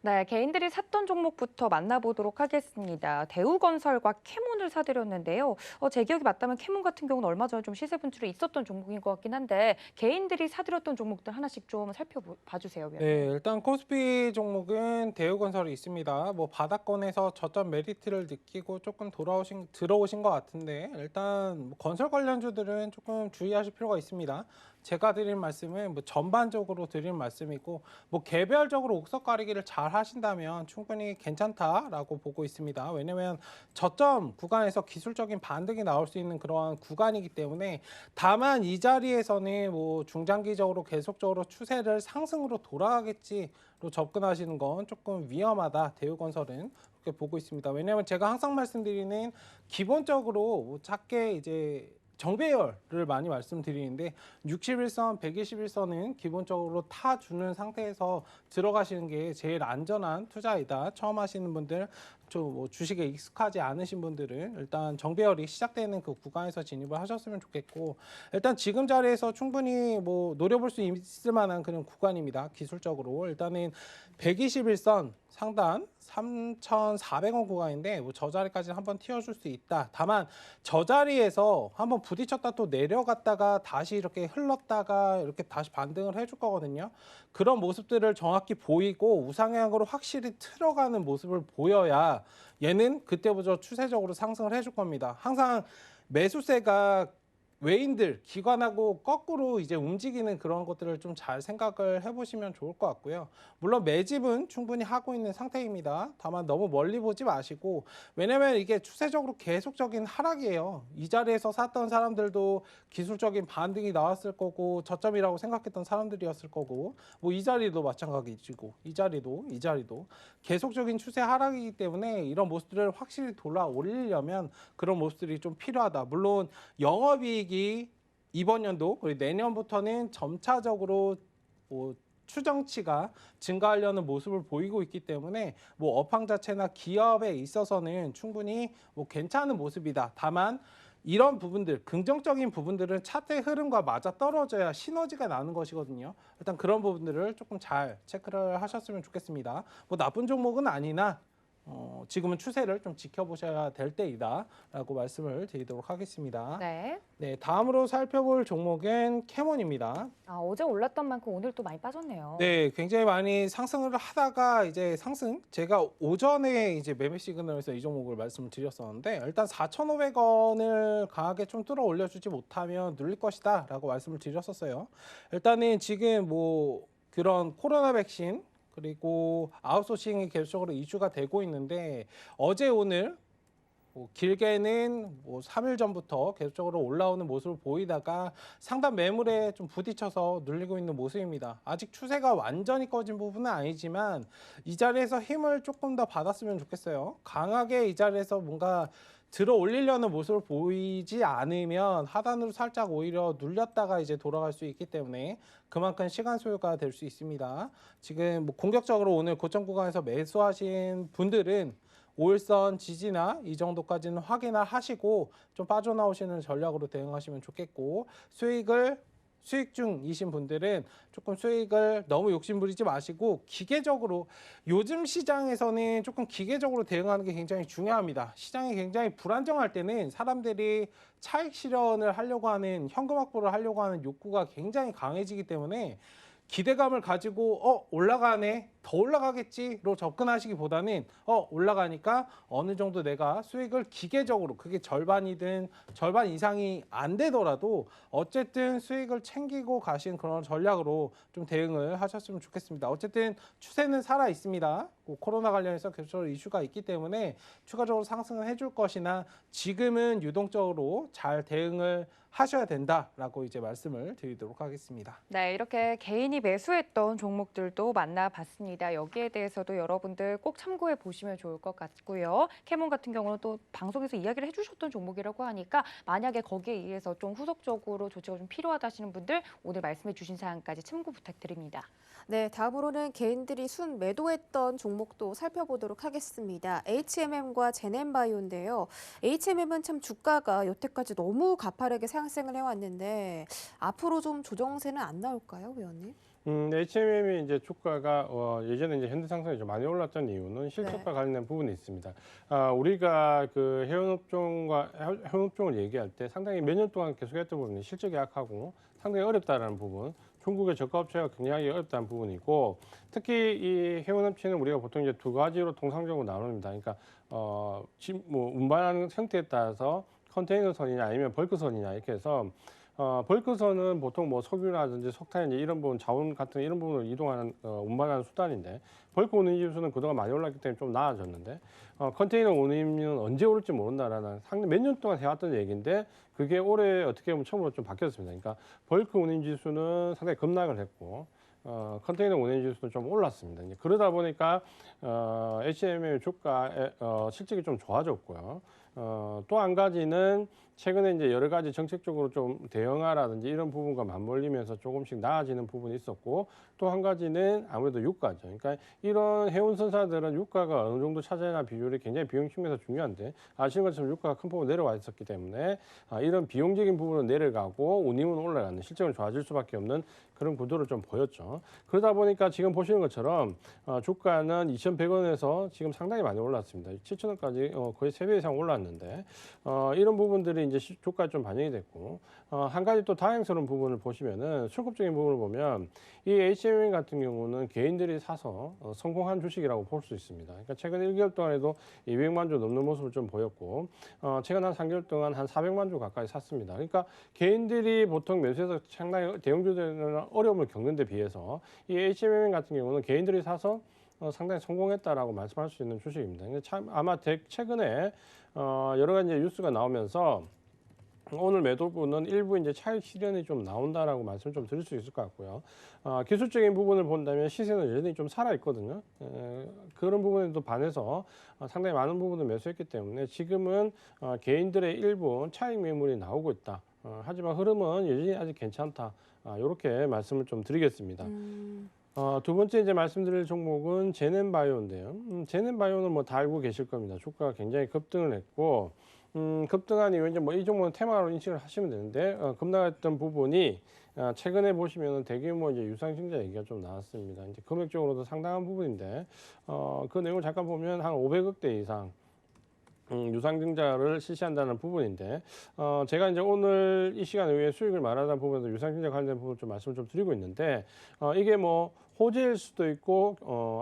네, 개인들이 샀던 종목부터 만나보도록 하겠습니다. 대우건설과 캐몬을 사들였는데요. 제 기억이 맞다면 캐몬 같은 경우는 얼마 전에 좀 시세 분출이 있었던 종목인 것 같긴 한데 개인들이 사들였던 종목들 하나씩 좀 살펴봐주세요. 위원님. 네, 일단 코스피 종목은 대우건설이 있습니다. 뭐 바닥권에서 저점 메리트를 느끼고 조금 들어오신 것 같은데 일단 뭐 건설 관련주들은 조금 주의하실 필요가 있습니다. 제가 드린 말씀은 뭐 전반적으로 드린 말씀이고 뭐 개별적으로 옥석 가리기를 잘 하신다면 충분히 괜찮다라고 보고 있습니다. 왜냐하면 저점 구간에서 기술적인 반등이 나올 수 있는 그러한 구간이기 때문에 다만 이 자리에서는 뭐 중장기적으로 계속적으로 추세를 상승으로 돌아가겠지로 접근하시는 건 조금 위험하다. 대우건설은 그렇게 보고 있습니다. 왜냐하면 제가 항상 말씀드리는 기본적으로 뭐 작게 이제 정배열을 많이 말씀드리는데 61선, 121선은 기본적으로 타주는 상태에서 들어가시는 게 제일 안전한 투자이다. 처음 하시는 분들, 뭐 주식에 익숙하지 않으신 분들은 일단 정배열이 시작되는 그 구간에서 진입을 하셨으면 좋겠고 일단 지금 자리에서 충분히 뭐 노려볼 수 있을 만한 그런 구간입니다. 기술적으로 일단은 121선 상단 3,400원 구간인데 뭐 저 자리까지는 한번 튀어줄 수 있다. 다만 저 자리에서 한번 부딪혔다 또 내려갔다가 다시 이렇게 흘렀다가 이렇게 다시 반등을 해줄 거거든요. 그런 모습들을 정확히 보이고 우상향으로 확실히 틀어가는 모습을 보여야 얘는 그때부터 추세적으로 상승을 해줄 겁니다. 항상 매수세가 외인들, 기관하고 거꾸로 이제 움직이는 그런 것들을 좀 잘 생각을 해보시면 좋을 것 같고요. 물론 매집은 충분히 하고 있는 상태입니다. 다만 너무 멀리 보지 마시고 왜냐면 이게 추세적으로 계속적인 하락이에요. 이 자리에서 샀던 사람들도 기술적인 반등이 나왔을 거고 저점이라고 생각했던 사람들이었을 거고 뭐 이 자리도 마찬가지고 이 자리도 계속적인 추세 하락이기 때문에 이런 모습들을 확실히 돌아 올리려면 그런 모습들이 좀 필요하다. 물론 영업이익 이번 연도 그리고 내년부터는 점차적으로 뭐 추정치가 증가하려는 모습을 보이고 있기 때문에 뭐 업황 자체나 기업에 있어서는 충분히 뭐 괜찮은 모습이다. 다만 이런 부분들, 긍정적인 부분들은 차트의 흐름과 맞아 떨어져야 시너지가 나는 것이거든요. 일단 그런 부분들을 조금 잘 체크를 하셨으면 좋겠습니다. 뭐 나쁜 종목은 아니나 지금은 추세를 좀 지켜보셔야 될 때이다라고 말씀을 드리도록 하겠습니다. 네. 네, 다음으로 살펴볼 종목은 캐몬입니다. 어제 올랐던 만큼 오늘 또 많이 빠졌네요. 네, 굉장히 많이 상승을 하다가 이제 제가 오전에 이제 매매 시그널에서 이 종목을 말씀을 드렸었는데 일단 4,500원을 강하게 좀 뚫어 올려주지 못하면 눌릴 것이다라고 말씀을 드렸었어요. 일단은 지금 뭐 그런 코로나 백신 그리고 아웃소싱이 계속적으로 이슈가 되고 있는데 어제 오늘 길게는 3일 전부터 계속적으로 올라오는 모습을 보이다가 상단 매물에 좀 부딪혀서 눌리고 있는 모습입니다. 아직 추세가 완전히 꺼진 부분은 아니지만 이 자리에서 힘을 조금 더 받았으면 좋겠어요. 강하게 이 자리에서 뭔가 들어 올리려는 모습을 보이지 않으면 하단으로 살짝 오히려 눌렸다가 이제 돌아갈 수 있기 때문에 그만큼 시간 소요가 될 수 있습니다. 지금 공격적으로 오늘 고점 구간에서 매수하신 분들은 5일선 지지나 이 정도까지는 확인을 하시고 좀 빠져나오시는 전략으로 대응하시면 좋겠고 수익 중이신 분들은 조금 수익을 너무 욕심부리지 마시고 기계적으로 요즘 시장에서는 조금 기계적으로 대응하는 게 굉장히 중요합니다. 시장이 굉장히 불안정할 때는 사람들이 차익 실현을 하려고 하는 현금 확보를 하려고 하는 욕구가 굉장히 강해지기 때문에 기대감을 가지고 올라가네 더 올라가겠지로 접근하시기보다는 올라가니까 어느 정도 내가 수익을 기계적으로 그게 절반이든 절반 이상이 안 되더라도 어쨌든 수익을 챙기고 가신 그런 전략으로 좀 대응을 하셨으면 좋겠습니다. 어쨌든 추세는 살아 있습니다. 코로나 관련해서 계속적으로 이슈가 있기 때문에 추가적으로 상승을 해줄 것이나 지금은 유동적으로 잘 대응을 하셔야 된다라고 이제 말씀을 드리도록 하겠습니다. 네, 이렇게 개인이 매수했던 종목들도 만나봤습니다. 여기에 대해서도 여러분들 꼭 참고해 보시면 좋을 것 같고요. 캐몬 같은 경우는 또 방송에서 이야기를 해주셨던 종목이라고 하니까 만약에 거기에 의해서 좀 후속적으로 조치가 좀 필요하다 하시는 분들 오늘 말씀해 주신 사항까지 참고 부탁드립니다. 네, 다음으로는 개인들이 순 매도했던 종목도 살펴보도록 하겠습니다. HMM과 제넨바이오인데요. HMM은 참 주가가 여태까지 너무 가파르게 상승을 해왔는데 앞으로 좀 조정세는 안 나올까요, 위원님? HMM이 이제 주가가 예전에 이제 현대 상승이 좀 많이 올랐던 이유는 실적과 관련된 부분이 있습니다. 우리가 그 해운업종을 얘기할 때 상당히 몇 년 동안 계속했던 부분이 실적이 약하고 상당히 어렵다라는 부분, 중국의 저가업체가 굉장히 어렵다는 부분이고 특히 이 해운업체는 우리가 보통 이제 두 가지로 통상적으로 나눕니다. 그러니까 운반하는 형태에 따라서 컨테이너선이냐 아니면 벌크선이냐 이렇게 해서 벌크선은 보통 석유라든지 석탄 이런 부분, 자원 같은 이런 부분을 이동하는 운반하는 수단인데 벌크 운임지수는 그동안 많이 올랐기 때문에 좀 나아졌는데 컨테이너 운임은 언제 오를지 모른다라는 상당히 몇 년 동안 해왔던 얘기인데 그게 올해 어떻게 보면 처음으로 좀 바뀌었습니다. 그러니까 벌크 운임지수는 상당히 급락을 했고 컨테이너 운임지수는 좀 올랐습니다. 이제 그러다 보니까 HMM 주가 실적이 좀 좋아졌고요. 또 한 가지는 최근에 이제 여러 가지 정책적으로 좀 대응하라든지 이런 부분과 맞물리면서 조금씩 나아지는 부분이 있었고 또 한 가지는 아무래도 유가죠. 그러니까 이런 해운선사들은 유가가 어느 정도 차지하는 비율이 굉장히 비용 측면에서 중요한데 아시는 것처럼 유가가 큰 폭으로 내려와 있었기 때문에 이런 비용적인 부분은 내려가고 운임은 올라가는 실적은 좋아질 수밖에 없는 그런 구도를 좀 보였죠. 그러다 보니까 지금 보시는 것처럼 주가는 2,100원에서 지금 상당히 많이 올랐습니다. 7,000원까지 거의 3배 이상 올랐는데 이런 부분들이 이제 주가에 좀 반영이 됐고 한 가지 또 다행스러운 부분을 보시면은 수급적인 부분을 보면 이 HMM 같은 경우는 개인들이 사서 성공한 주식이라고 볼 수 있습니다. 그러니까 최근 1개월 동안에도 200만 주 넘는 모습을 좀 보였고 최근 한 3개월 동안 한 400만 주 가까이 샀습니다. 그러니까 개인들이 보통 매수해서 상당히 대형주들은 어려움을 겪는 데 비해서 이 HMM 같은 경우는 개인들이 사서 상당히 성공했다라고 말씀할 수 있는 주식입니다. 참 아마 최근에 여러 가지 뉴스가 나오면서 오늘 매도분은 일부 이제 차익 실현이 좀 나온다라고 말씀을 좀 드릴 수 있을 것 같고요. 기술적인 부분을 본다면 시세는 여전히 좀 살아 있거든요. 그런 부분에도 반해서 상당히 많은 부분을 매수했기 때문에 지금은 개인들의 일부 차익 매물이 나오고 있다. 하지만 흐름은 여전히 아직 괜찮다. 이렇게 말씀을 좀 드리겠습니다. 두 번째 이제 말씀드릴 종목은 제넨바이오인데요. 제넨바이오는 다 알고 계실 겁니다. 주가가 굉장히 급등을 했고 급등한 이유 이제 이 종목은 테마로 인식을 하시면 되는데 급락했던 부분이 최근에 보시면 대규모 이제 유상증자 얘기가 좀 나왔습니다. 이제 금액적으로도 상당한 부분인데 그 내용을 잠깐 보면 한 500억대 이상 유상증자를 실시한다는 부분인데 제가 이제 오늘 이 시간 외에 수익을 말하다 보면서 유상증자 관련 부분 좀 말씀을 좀 드리고 있는데 이게 뭐 호재일 수도 있고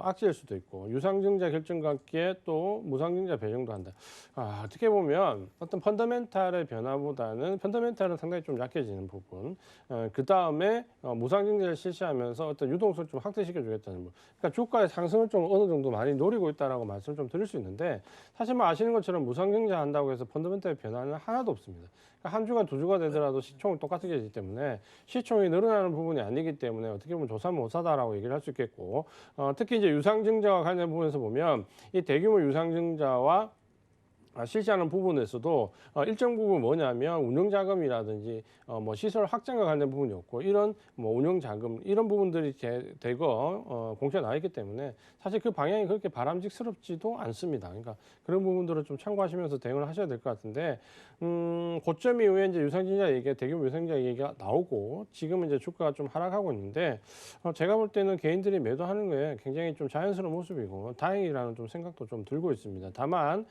악재일 수도 있고 유상증자 결정과 함께 또 무상증자 배정도 한다. 어떻게 보면 어떤 펀더멘탈의 변화보다는 펀더멘탈은 상당히 좀 약해지는 부분. 그 다음에 무상증자를 실시하면서 어떤 유동성을 좀 확대시켜 주겠다는 부분. 그러니까 주가의 상승을 좀 어느 정도 많이 노리고 있다라고 말씀을 좀 드릴 수 있는데 사실 뭐 아시는 것처럼 무상증자 한다고 해서 펀더멘탈의 변화는 하나도 없습니다. 한 주가 두 주가 되더라도 시총은 똑같게 되기 때문에 시총이 늘어나는 부분이 아니기 때문에 어떻게 보면 조사면 오사다라고 얘기를 할 수 있겠고 특히 이제 유상증자와 관련 부분에서 보면 이 대규모 유상증자와 실시하는 부분에서도 일정 부분 뭐냐면 운영자금이라든지 뭐 시설 확장과 관련 부분이었고 이런 뭐 운영자금 이런 부분들이 대거 공시가 나와 있기 때문에 사실 그 방향이 그렇게 바람직스럽지도 않습니다. 그러니까 그런 부분들을 좀 참고하시면서 대응을 하셔야 될 것 같은데 고점 이후에 이제 유상증자 얘기가 대규모 유상증자 얘기가 나오고 지금은 이제 주가가 좀 하락하고 있는데 제가 볼 때는 개인들이 매도하는 거에 굉장히 좀 자연스러운 모습이고 다행이라는 좀 생각도 좀 들고 있습니다. 다만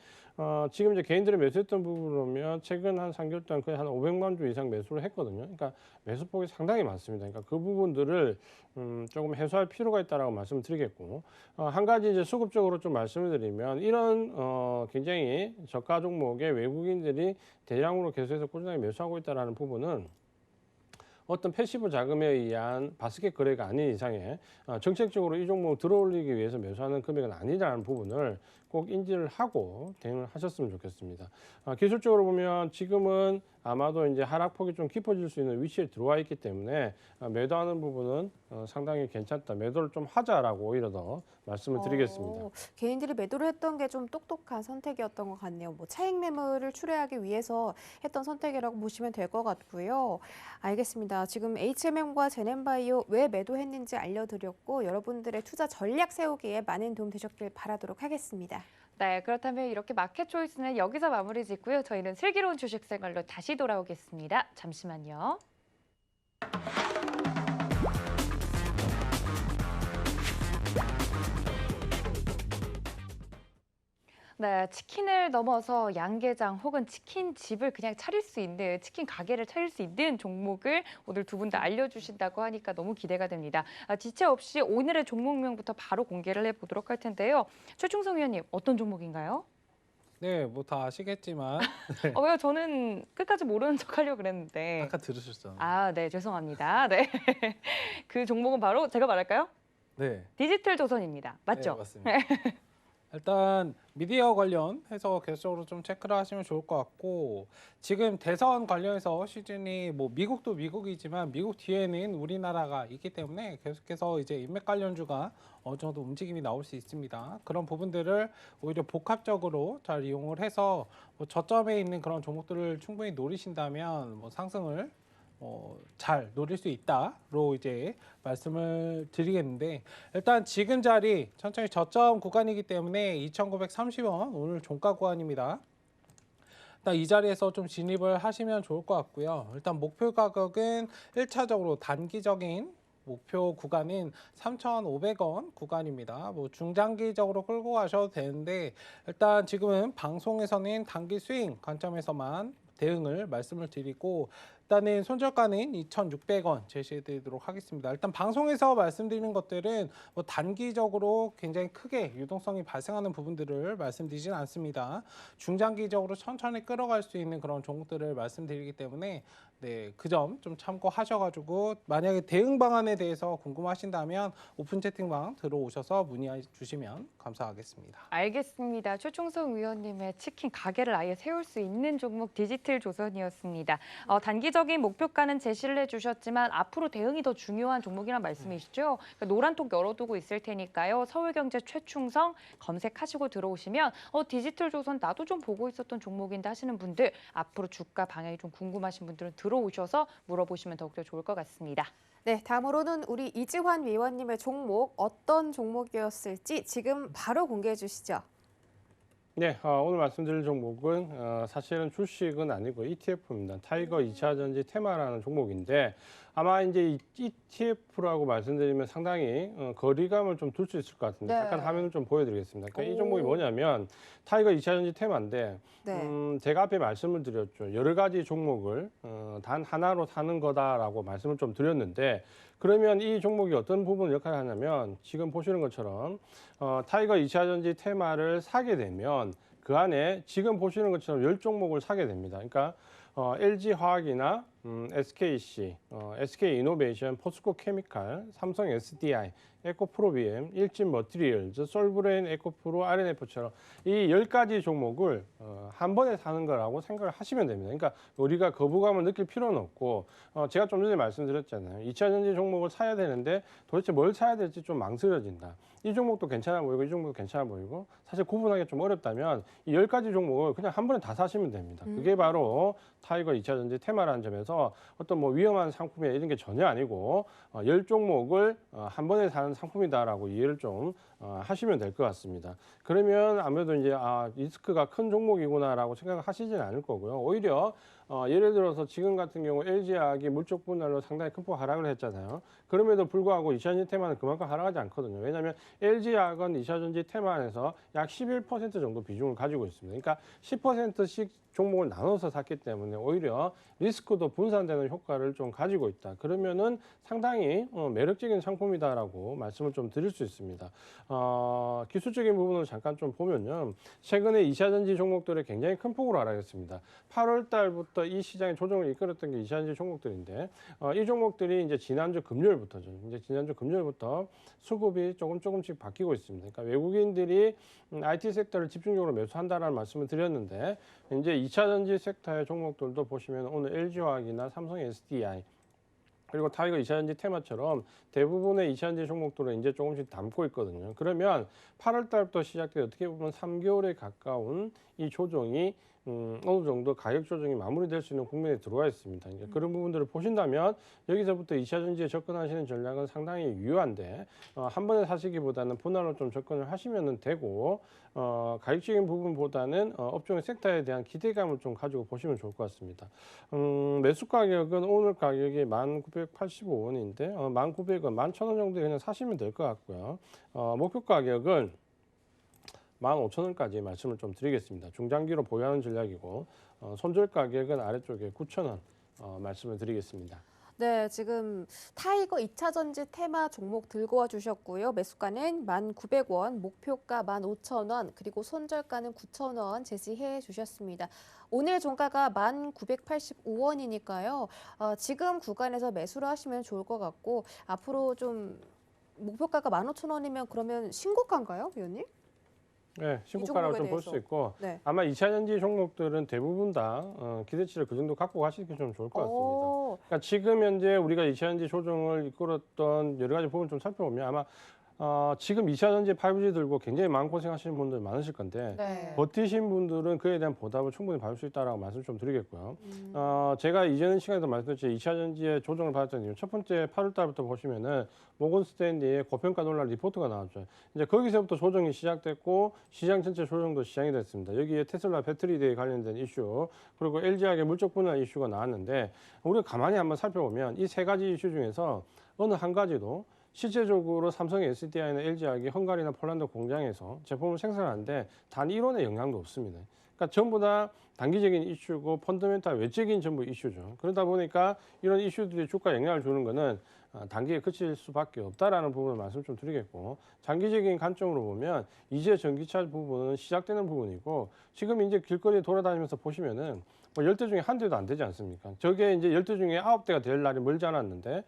지금 이제 개인들이 매수했던 부분을 보면 최근 한 3개월 동안 거의 한 500만 주 이상 매수를 했거든요. 그러니까 매수폭이 상당히 많습니다. 그러니까 그 부분들을 조금 해소할 필요가 있다라고 말씀드리겠고 한 가지 이제 수급적으로 좀 말씀을 드리면 이런 굉장히 저가 종목에 외국인들이 대량으로 계속해서 꾸준하게 매수하고 있다라는 부분은 어떤 패시브 자금에 의한 바스켓 거래가 아닌 이상에 정책적으로 이 종목을 들어올리기 위해서 매수하는 금액은 아니라는 부분을 꼭 인지를 하고 대응을 하셨으면 좋겠습니다. 기술적으로 보면 지금은 아마도 이제 하락폭이 좀 깊어질 수 있는 위치에 들어와 있기 때문에 매도하는 부분은 상당히 괜찮다. 매도를 좀 하자라고 오히려 더 말씀을 드리겠습니다. 개인들이 매도를 했던 게 좀 똑똑한 선택이었던 것 같네요. 뭐 차익 매물을 출회하기 위해서 했던 선택이라고 보시면 될 것 같고요. 알겠습니다. 지금 HMM과 제넨바이오 왜 매도했는지 알려드렸고 여러분들의 투자 전략 세우기에 많은 도움 되셨길 바라도록 하겠습니다. 네, 그렇다면 이렇게 마켓 초이스는 여기서 마무리 짓고요. 저희는 슬기로운 주식 생활로 다시 돌아오겠습니다. 잠시만요. 네, 치킨을 넘어서 양계장 혹은 치킨집을 그냥 차릴 수 있는, 치킨 가게를 차릴 수 있는 종목을 오늘 두 분 다 알려주신다고 하니까 너무 기대가 됩니다. 지체 없이 오늘의 종목명부터 바로 공개를 해보도록 할 텐데요. 최충성 위원님, 어떤 종목인가요? 네, 뭐 다 아시겠지만 왜요? 저는 끝까지 모르는 척 하려고 그랬는데. 아까 들으셨잖아요. 아, 네, 죄송합니다. 네. 그 종목은 바로 제가 말할까요? 네. 디지털 조선입니다. 맞죠? 네, 맞습니다. 일단 미디어 관련해서 계속적으로 좀 체크를 하시면 좋을 것 같고 지금 대선 관련해서 시즌이 뭐 미국도 미국이지만 미국 뒤에는 우리나라가 있기 때문에 계속해서 이제 인맥 관련주가 어느 정도 움직임이 나올 수 있습니다. 그런 부분들을 오히려 복합적으로 잘 이용을 해서 뭐 저점에 있는 그런 종목들을 충분히 노리신다면 뭐 상승을 잘 노릴 수 있다로 이제 말씀을 드리겠는데 일단 지금 자리 천천히 저점 구간이기 때문에 2,930원 오늘 종가 구간입니다. 일단 이 자리에서 좀 진입을 하시면 좋을 것 같고요. 일단 목표 가격은 1차적으로 단기적인 목표 구간인 3,500원 구간입니다. 뭐 중장기적으로 끌고 가셔도 되는데 일단 지금은 방송에서는 단기 스윙 관점에서만 대응을 말씀을 드리고 일단은 손절가는 2,600원 제시해드리도록 하겠습니다. 일단 방송에서 말씀드리는 것들은 뭐 단기적으로 굉장히 크게 유동성이 발생하는 부분들을 말씀드리진 않습니다. 중장기적으로 천천히 끌어갈 수 있는 그런 종목들을 말씀드리기 때문에 네, 그 점 좀 참고하셔가지고 만약에 대응 방안에 대해서 궁금하신다면 오픈 채팅방 들어오셔서 문의 주시면 감사하겠습니다. 알겠습니다. 최충성 위원님의 치킨 가게를 아예 세울 수 있는 종목 디지털 조선이었습니다. 단기적인 목표가는 제시를 해주셨지만 앞으로 대응이 더 중요한 종목이란 말씀이시죠? 그러니까 노란톡 열어두고 있을 테니까요. 서울경제 최충성 검색하시고 들어오시면 디지털 조선 나도 좀 보고 있었던 종목인데 하시는 분들 앞으로 주가 방향이 좀 궁금하신 분들은 들어오셔서 물어보시면 더욱더 좋을 것 같습니다. 네, 다음으로는 우리 이지환 위원님의 종목 어떤 종목이었을지 지금 바로 공개해 주시죠. 네, 오늘 말씀드릴 종목은 사실은 주식은 아니고 ETF입니다. 타이거 2차전지 테마라는 종목인데 아마 이제 ETF라고 말씀드리면 상당히 거리감을 좀 둘 수 있을 것 같은데 네. 잠깐 화면을 좀 보여드리겠습니다. 그러니까 이 종목이 오. 뭐냐면 타이거 2차전지 테마인데 네. 제가 앞에 말씀을 드렸죠. 여러 가지 종목을 단 하나로 사는 거다라고 말씀을 좀 드렸는데 그러면 이 종목이 어떤 부분을 역할을 하냐면 지금 보시는 것처럼 타이거 2차전지 테마를 사게 되면 그 안에 지금 보시는 것처럼 10종목을 사게 됩니다. 그러니까 LG화학이나 SKC, SK이노베이션, 포스코 케미칼, 삼성 SDI, 에코프로비엠, 일진 머티리얼즈, 솔브레인, 에코프로, RNF처럼 이 10가지 종목을 한 번에 사는 거라고 생각을 하시면 됩니다. 그러니까 우리가 거부감을 느낄 필요는 없고 제가 좀 전에 말씀드렸잖아요. 2차전지 종목을 사야 되는데 도대체 뭘 사야 될지 좀 망설여진다. 이 종목도 괜찮아 보이고 이 종목도 괜찮아 보이고 사실 구분하기 좀 어렵다면 이 10가지 종목을 그냥 한 번에 다 사시면 됩니다. 그게 바로 타이거 2차전지 테마라는 점에서 어떤 뭐 위험한 상품이나 이런 게 전혀 아니고 10종목을 한 번에 사는 상품이다라고 이해를 좀 하시면 될 것 같습니다. 그러면 아무래도 이제 리스크가 큰 종목이구나라고 생각을 하시지는 않을 거고요. 오히려 예를 들어서 지금 같은 경우 LG화학이 물적 분할로 상당히 큰 폭 하락을 했잖아요. 그럼에도 불구하고 2차전지 테마는 그만큼 하락하지 않거든요. 왜냐하면 LG화학은 2차전지 테마 안에서 약 11% 정도 비중을 가지고 있습니다. 그러니까 10%씩 종목을 나눠서 샀기 때문에 오히려 리스크도 분산되는 효과를 좀 가지고 있다. 그러면은 상당히 매력적인 상품이다라고 말씀을 좀 드릴 수 있습니다. 기술적인 부분을 잠깐 좀 보면요. 최근에 2차전지 종목들이 굉장히 큰 폭으로 하락했습니다. 8월 달부터 이 시장의 조정을 이끌었던 게 2차전지 종목들인데 이 종목들이 이제 지난주 금요일부터죠. 이제 지난주 금요일부터 수급이 조금씩 바뀌고 있습니다. 그러니까 외국인들이 IT 섹터를 집중적으로 매수한다라는 말씀을 드렸는데 이제 2차전지 섹터의 종목들도 보시면 오늘 LG화학이나 삼성 SDI 그리고 타이거 2차전지 테마처럼 대부분의 2차전지 종목들은 이제 조금씩 담고 있거든요. 그러면 8월 달부터 시작돼 어떻게 보면 3개월에 가까운 이 조정이 어느 정도 가격 조정이 마무리될 수 있는 국면에 들어와 있습니다. 그러니까 그런 부분들을 보신다면 여기서부터 2차전지에 접근하시는 전략은 상당히 유효한데 한 번에 사시기보다는 분할로 좀 접근을 하시면 되고 가격적인 부분보다는 업종의 섹터에 대한 기대감을 좀 가지고 보시면 좋을 것 같습니다. 매수 가격은 오늘 가격이 1,985원인데 1,900원, 11,000원 정도에 그냥 사시면 될 것 같고요. 목표 가격은 15,000원까지 말씀을 좀 드리겠습니다. 중장기로 보유하는 전략이고 손절 가격은 아래쪽에 9,000원 말씀을 드리겠습니다. 네, 지금 타이거 2차전지 테마 종목 들고 와 주셨고요. 매수가는 1,900원, 목표가 15,000원, 그리고 손절가는 9,000원 제시해 주셨습니다. 오늘 종가가 1,985원이니까요. 지금 구간에서 매수를 하시면 좋을 것 같고 앞으로 좀 목표가가 15,000원이면 그러면 신고가인가요, 위원님? 네, 신고가라고 좀 볼 수 있고 네. 아마 2차전지 종목들은 대부분 다 기대치를 그 정도 갖고 가시는 게 좀 좋을 것 같습니다. 그러니까 지금 현재 우리가 2차전지 조정을 이끌었던 여러 가지 부분을 좀 살펴보면 아마 지금 2차전지 5G 들고 굉장히 마음고생하시는 분들 많으실 건데 네. 버티신 분들은 그에 대한 보답을 충분히 받을 수 있다라고 말씀 좀 드리겠고요. 제가 이전 시간에도 말씀드렸죠. 2차전지의 조정을 받았던 이유 첫 번째 8월 달부터 보시면은 모건 스탠리의 고평가 논란 리포트가 나왔죠. 이제 거기서부터 조정이 시작됐고 시장 전체 조정도 시작이 됐습니다. 여기에 테슬라 배터리에 관련된 이슈 그리고 LG화학의 물적 분할 이슈가 나왔는데 우리가 가만히 한번 살펴보면 이 세 가지 이슈 중에서 어느 한 가지도 실제적으로 삼성 SDI나 LG화학이 헝가리나 폴란드 공장에서 제품을 생산하는데 단 1원의 영향도 없습니다. 그러니까 전부 다 단기적인 이슈고 펀더멘탈 외적인 전부 이슈죠. 그러다 보니까 이런 이슈들이 주가에 영향을 주는 거는 단기에 그칠 수밖에 없다라는 부분을 말씀 좀 드리겠고 장기적인 관점으로 보면 이제 전기차 부분은 시작되는 부분이고 지금 이제 길거리에 돌아다니면서 보시면은 뭐 10대 중에 한 대도 안 되지 않습니까? 저게 이제 10대 중에 9대가 될 날이 멀지 않았는데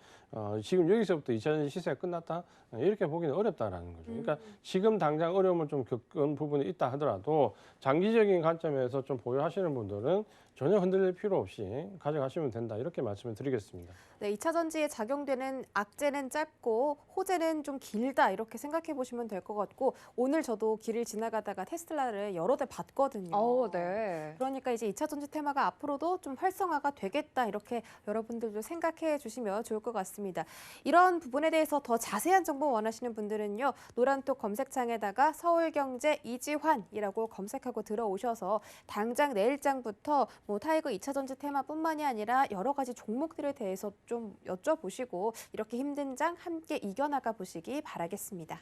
지금 여기서부터 2차전지 시세가 끝났다? 이렇게 보기는 어렵다라는 거죠. 그러니까 지금 당장 어려움을 좀 겪은 부분이 있다 하더라도 장기적인 관점에서 좀 보유하시는 분들은 전혀 흔들릴 필요 없이 가져가시면 된다. 이렇게 말씀을 드리겠습니다. 네, 2차전지에 작용되는 악재는 짧고 호재는 좀 길다 이렇게 생각해 보시면 될 것 같고 오늘 저도 길을 지나가다가 테슬라를 여러 대 봤거든요. 네. 그러니까 이제 2차전지 테마가 앞으로도 좀 활성화가 되겠다 이렇게 여러분들도 생각해 주시면 좋을 것 같습니다. 이런 부분에 대해서 더 자세한 정보 원하시는 분들은요. 노란톡 검색창에다가 서울경제 이지환이라고 검색하고 들어오셔서 당장 내일장부터 뭐 타이거 2차 전지 테마뿐만이 아니라 여러 가지 종목들에 대해서 좀 여쭤보시고 이렇게 힘든 장 함께 이겨나가 보시기 바라겠습니다.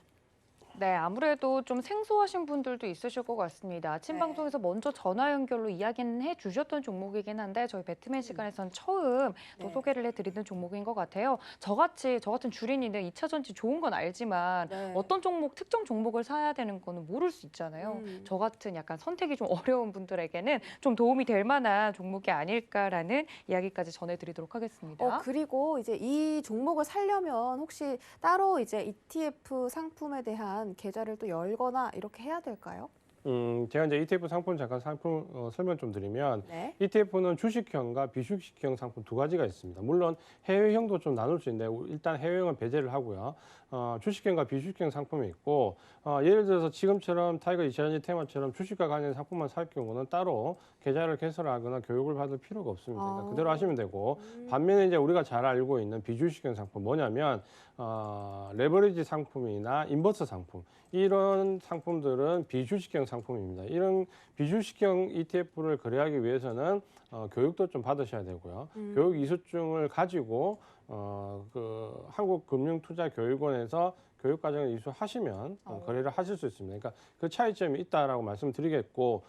네, 아무래도 좀 생소하신 분들도 있으실 것 같습니다. 아침 네. 방송에서 먼저 전화 연결로 이야기는 해주셨던 종목이긴 한데 저희 배트맨 시간에선 처음 또 네. 소개를 해드리는 종목인 것 같아요. 저 같은 주린이는 2차 전지 좋은 건 알지만 네. 어떤 종목, 특정 종목을 사야 되는 거는 모를 수 있잖아요. 저 같은 약간 선택이 좀 어려운 분들에게는 좀 도움이 될 만한 종목이 아닐까라는 이야기까지 전해드리도록 하겠습니다. 그리고 이제 이 종목을 살려면 혹시 따로 이제 ETF 상품에 대한 계좌를 또 열거나 이렇게 해야 될까요? 제가 이제 ETF 상품 잠깐 설명 좀 드리면 네. ETF는 주식형과 비주식형 상품 두 가지가 있습니다. 물론 해외형도 좀 나눌 수 있는데 일단 해외형은 배제를 하고요. 주식형과 비주식형 상품이 있고 예를 들어서 지금처럼 타이거 2차전지 테마처럼 주식과 관련 상품만 살 경우는 따로 계좌를 개설하거나 교육을 받을 필요가 없습니다. 그러니까 그대로 하시면 되고 반면에 이제 우리가 잘 알고 있는 비주식형 상품 뭐냐면 레버리지 상품이나 인버스 상품 이런 상품들은 비주식형 상품입니다. 이런 비주식형 ETF를 거래하기 위해서는 교육도 좀 받으셔야 되고요. 교육 이수증을 가지고 그 한국금융투자교육원에서 교육 과정을 이수하시면 거래를 하실 수 있습니다. 그러니까 그 차이점이 있다라고 말씀드리겠고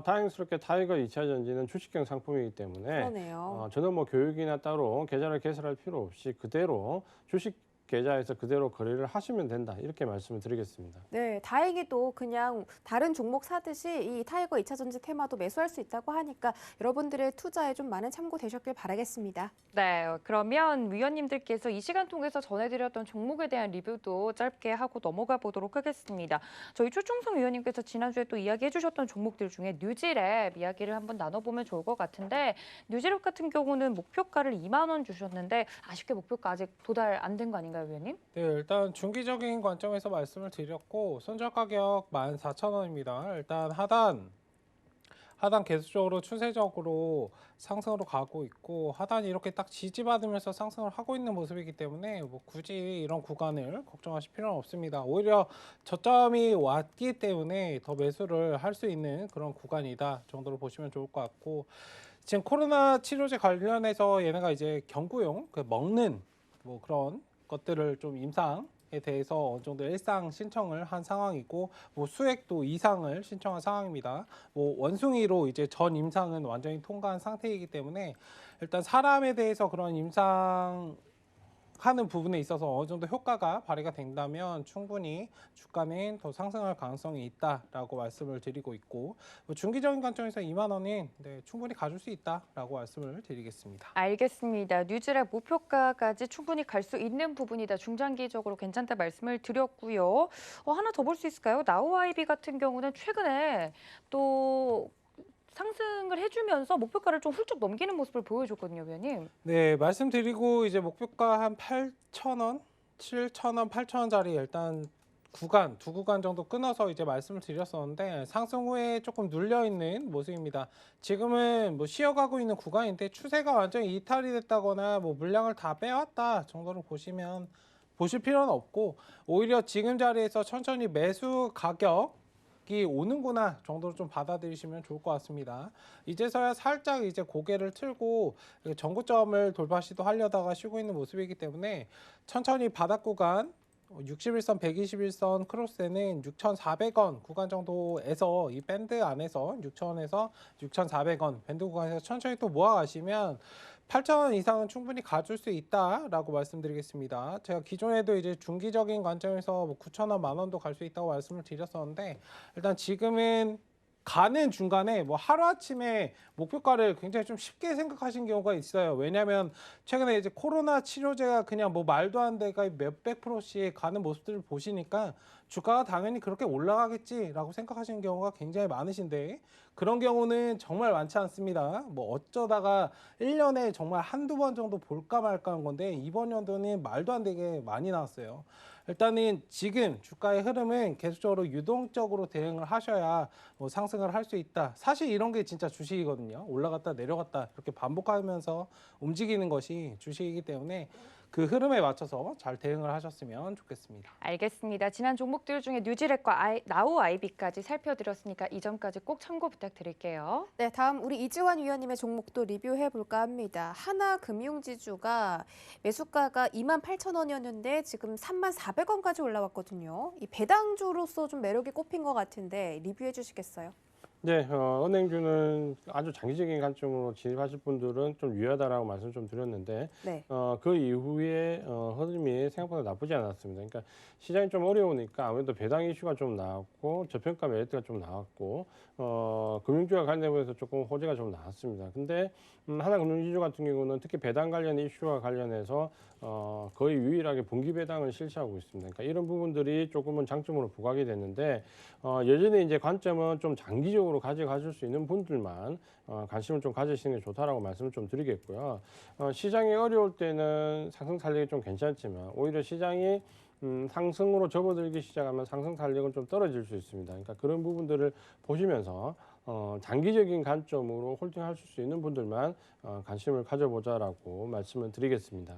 다행스럽게 타이거 2차 전지는 주식형 상품이기 때문에 그러네요. 저는 뭐 교육이나 따로 계좌를 개설할 필요 없이 그대로 주식 계좌에서 그대로 거래를 하시면 된다 이렇게 말씀을 드리겠습니다. 네, 다행히도 그냥 다른 종목 사듯이 이 타이거 2차 전지 테마도 매수할 수 있다고 하니까 여러분들의 투자에 좀 많은 참고 되셨길 바라겠습니다. 네, 그러면 위원님들께서 이 시간 통해서 전해드렸던 종목에 대한 리뷰도 짧게 하고 넘어가 보도록 하겠습니다. 저희 최충성 위원님께서 지난주에 또 이야기해 주셨던 종목들 중에 뉴지랩 이야기를 한번 나눠보면 좋을 것 같은데 뉴지랩 같은 경우는 목표가를 2만 원 주셨는데 아쉽게 목표가 아직 도달 안 된 거 아닌가요, 위원님? 네, 일단 중기적인 관점에서 말씀을 드렸고 손절 가격 14,000원입니다. 일단 하단 계속적으로 추세적으로 상승으로 가고 있고 하단이 이렇게 딱 지지받으면서 상승을 하고 있는 모습이기 때문에 뭐 굳이 이런 구간을 걱정하실 필요는 없습니다. 오히려 저점이 왔기 때문에 더 매수를 할 수 있는 그런 구간이다 정도로 보시면 좋을 것 같고 지금 코로나 치료제 관련해서 얘네가 이제 경구용 먹는 뭐 그런 것들을 좀 임상에 대해서 어느 정도 일상 신청을 한 상황이고 뭐 수액도 이상을 신청한 상황입니다. 뭐 원숭이로 이제 전 임상은 완전히 통과한 상태이기 때문에 일단 사람에 대해서 그런 임상 하는 부분에 있어서 어느 정도 효과가 발휘가 된다면 충분히 주가는 더 상승할 가능성이 있다라고 말씀을 드리고 있고 뭐 중기적인 관점에서 2만 원은 충분히 가줄 수 있다라고 말씀을 드리겠습니다. 알겠습니다. 뉴지랩 목표가까지 충분히 갈 수 있는 부분이다. 중장기적으로 괜찮다 말씀을 드렸고요. 하나 더 볼 수 있을까요? 나우아이비 같은 경우는 최근에 또 상승을 해주면서 목표가를 좀 훌쩍 넘기는 모습을 보여줬거든요, 위원님. 네, 말씀드리고 이제 목표가 한 8,000원, 7,000원, 8,000원짜리 일단 두 구간 정도 끊어서 이제 말씀을 드렸었는데 상승 후에 조금 눌려 있는 모습입니다. 지금은 뭐 쉬어가고 있는 구간인데 추세가 완전히 이탈이 됐다거나 뭐 물량을 다 빼왔다 정도로 보실 필요는 없고 오히려 지금 자리에서 천천히 매수 가격이 오는구나 정도로 좀 받아들이시면 좋을 것 같습니다. 이제서야 살짝 이제 고개를 틀고 전고점을 돌파 시도하려다가 쉬고 있는 모습이기 때문에 천천히 바닥 구간 61선, 121선 크로스에는 6,400원 구간 정도에서 이 밴드 안에서 6,000원에서 6,400원 밴드 구간에서 천천히 또 모아가시면 8,000원 이상은 충분히 가줄 수 있다라고 말씀드리겠습니다. 제가 기존에도 이제 중기적인 관점에서 뭐 9,000원, 만원도 갈 수 있다고 말씀을 드렸었는데 일단 지금은 가는 중간에 뭐 하루아침에 목표가를 굉장히 좀 쉽게 생각하신 경우가 있어요. 왜냐하면 최근에 이제 코로나 치료제가 그냥 뭐 말도 안 돼가 몇백 프로씩 가는 모습들을 보시니까 주가가 당연히 그렇게 올라가겠지라고 생각하시는 경우가 굉장히 많으신데 그런 경우는 정말 많지 않습니다. 뭐 어쩌다가 1년에 정말 한두 번 정도 볼까 말까 한 건데 이번 연도는 말도 안 되게 많이 나왔어요. 일단은 지금 주가의 흐름은 계속적으로 유동적으로 대응을 하셔야 뭐 상승을 할 수 있다. 사실 이런 게 진짜 주식이거든요. 올라갔다 내려갔다 이렇게 반복하면서 움직이는 것이 주식이기 때문에 그 흐름에 맞춰서 잘 대응을 하셨으면 좋겠습니다. 알겠습니다. 지난 종목들 중에 뉴지렉과 나우 아이비까지 살펴드렸으니까 이 점까지 꼭 참고 부탁드릴게요. 네, 다음 우리 이지환 위원님의 종목도 리뷰해 볼까 합니다. 하나금융지주가 매수가가 28,000원이었는데 지금 34,400원까지 올라왔거든요. 이 배당주로서 좀 매력이 꼽힌 것 같은데 리뷰해 주시겠어요? 네, 은행주는 아주 장기적인 관점으로 진입하실 분들은 좀 유효하다라고 말씀 좀 드렸는데 네. 그 이후에 흐름이 생각보다 나쁘지 않았습니다. 그러니까 시장이 좀 어려우니까 아무래도 배당 이슈가 좀 나왔고 저평가 메리트가 좀 나왔고 금융주와 관련해서 조금 호재가 좀 나왔습니다. 근데 하나금융지주 같은 경우는 특히 배당 관련 이슈와 관련해서 거의 유일하게 분기 배당을 실시하고 있습니다. 그러니까 이런 부분들이 조금은 장점으로 부각이 됐는데 여전히 이제 관점은 좀 장기적으로 가져가실 수 있는 분들만 관심을 좀 가지시는 게 좋다라고 말씀을 좀 드리겠고요. 시장이 어려울 때는 상승 탄력이 좀 괜찮지만 오히려 시장이 상승으로 접어들기 시작하면 상승 탄력은 좀 떨어질 수 있습니다. 그러니까 그런 부분들을 보시면서 장기적인 관점으로 홀딩하실 수 있는 분들만 관심을 가져보자라고 말씀을 드리겠습니다.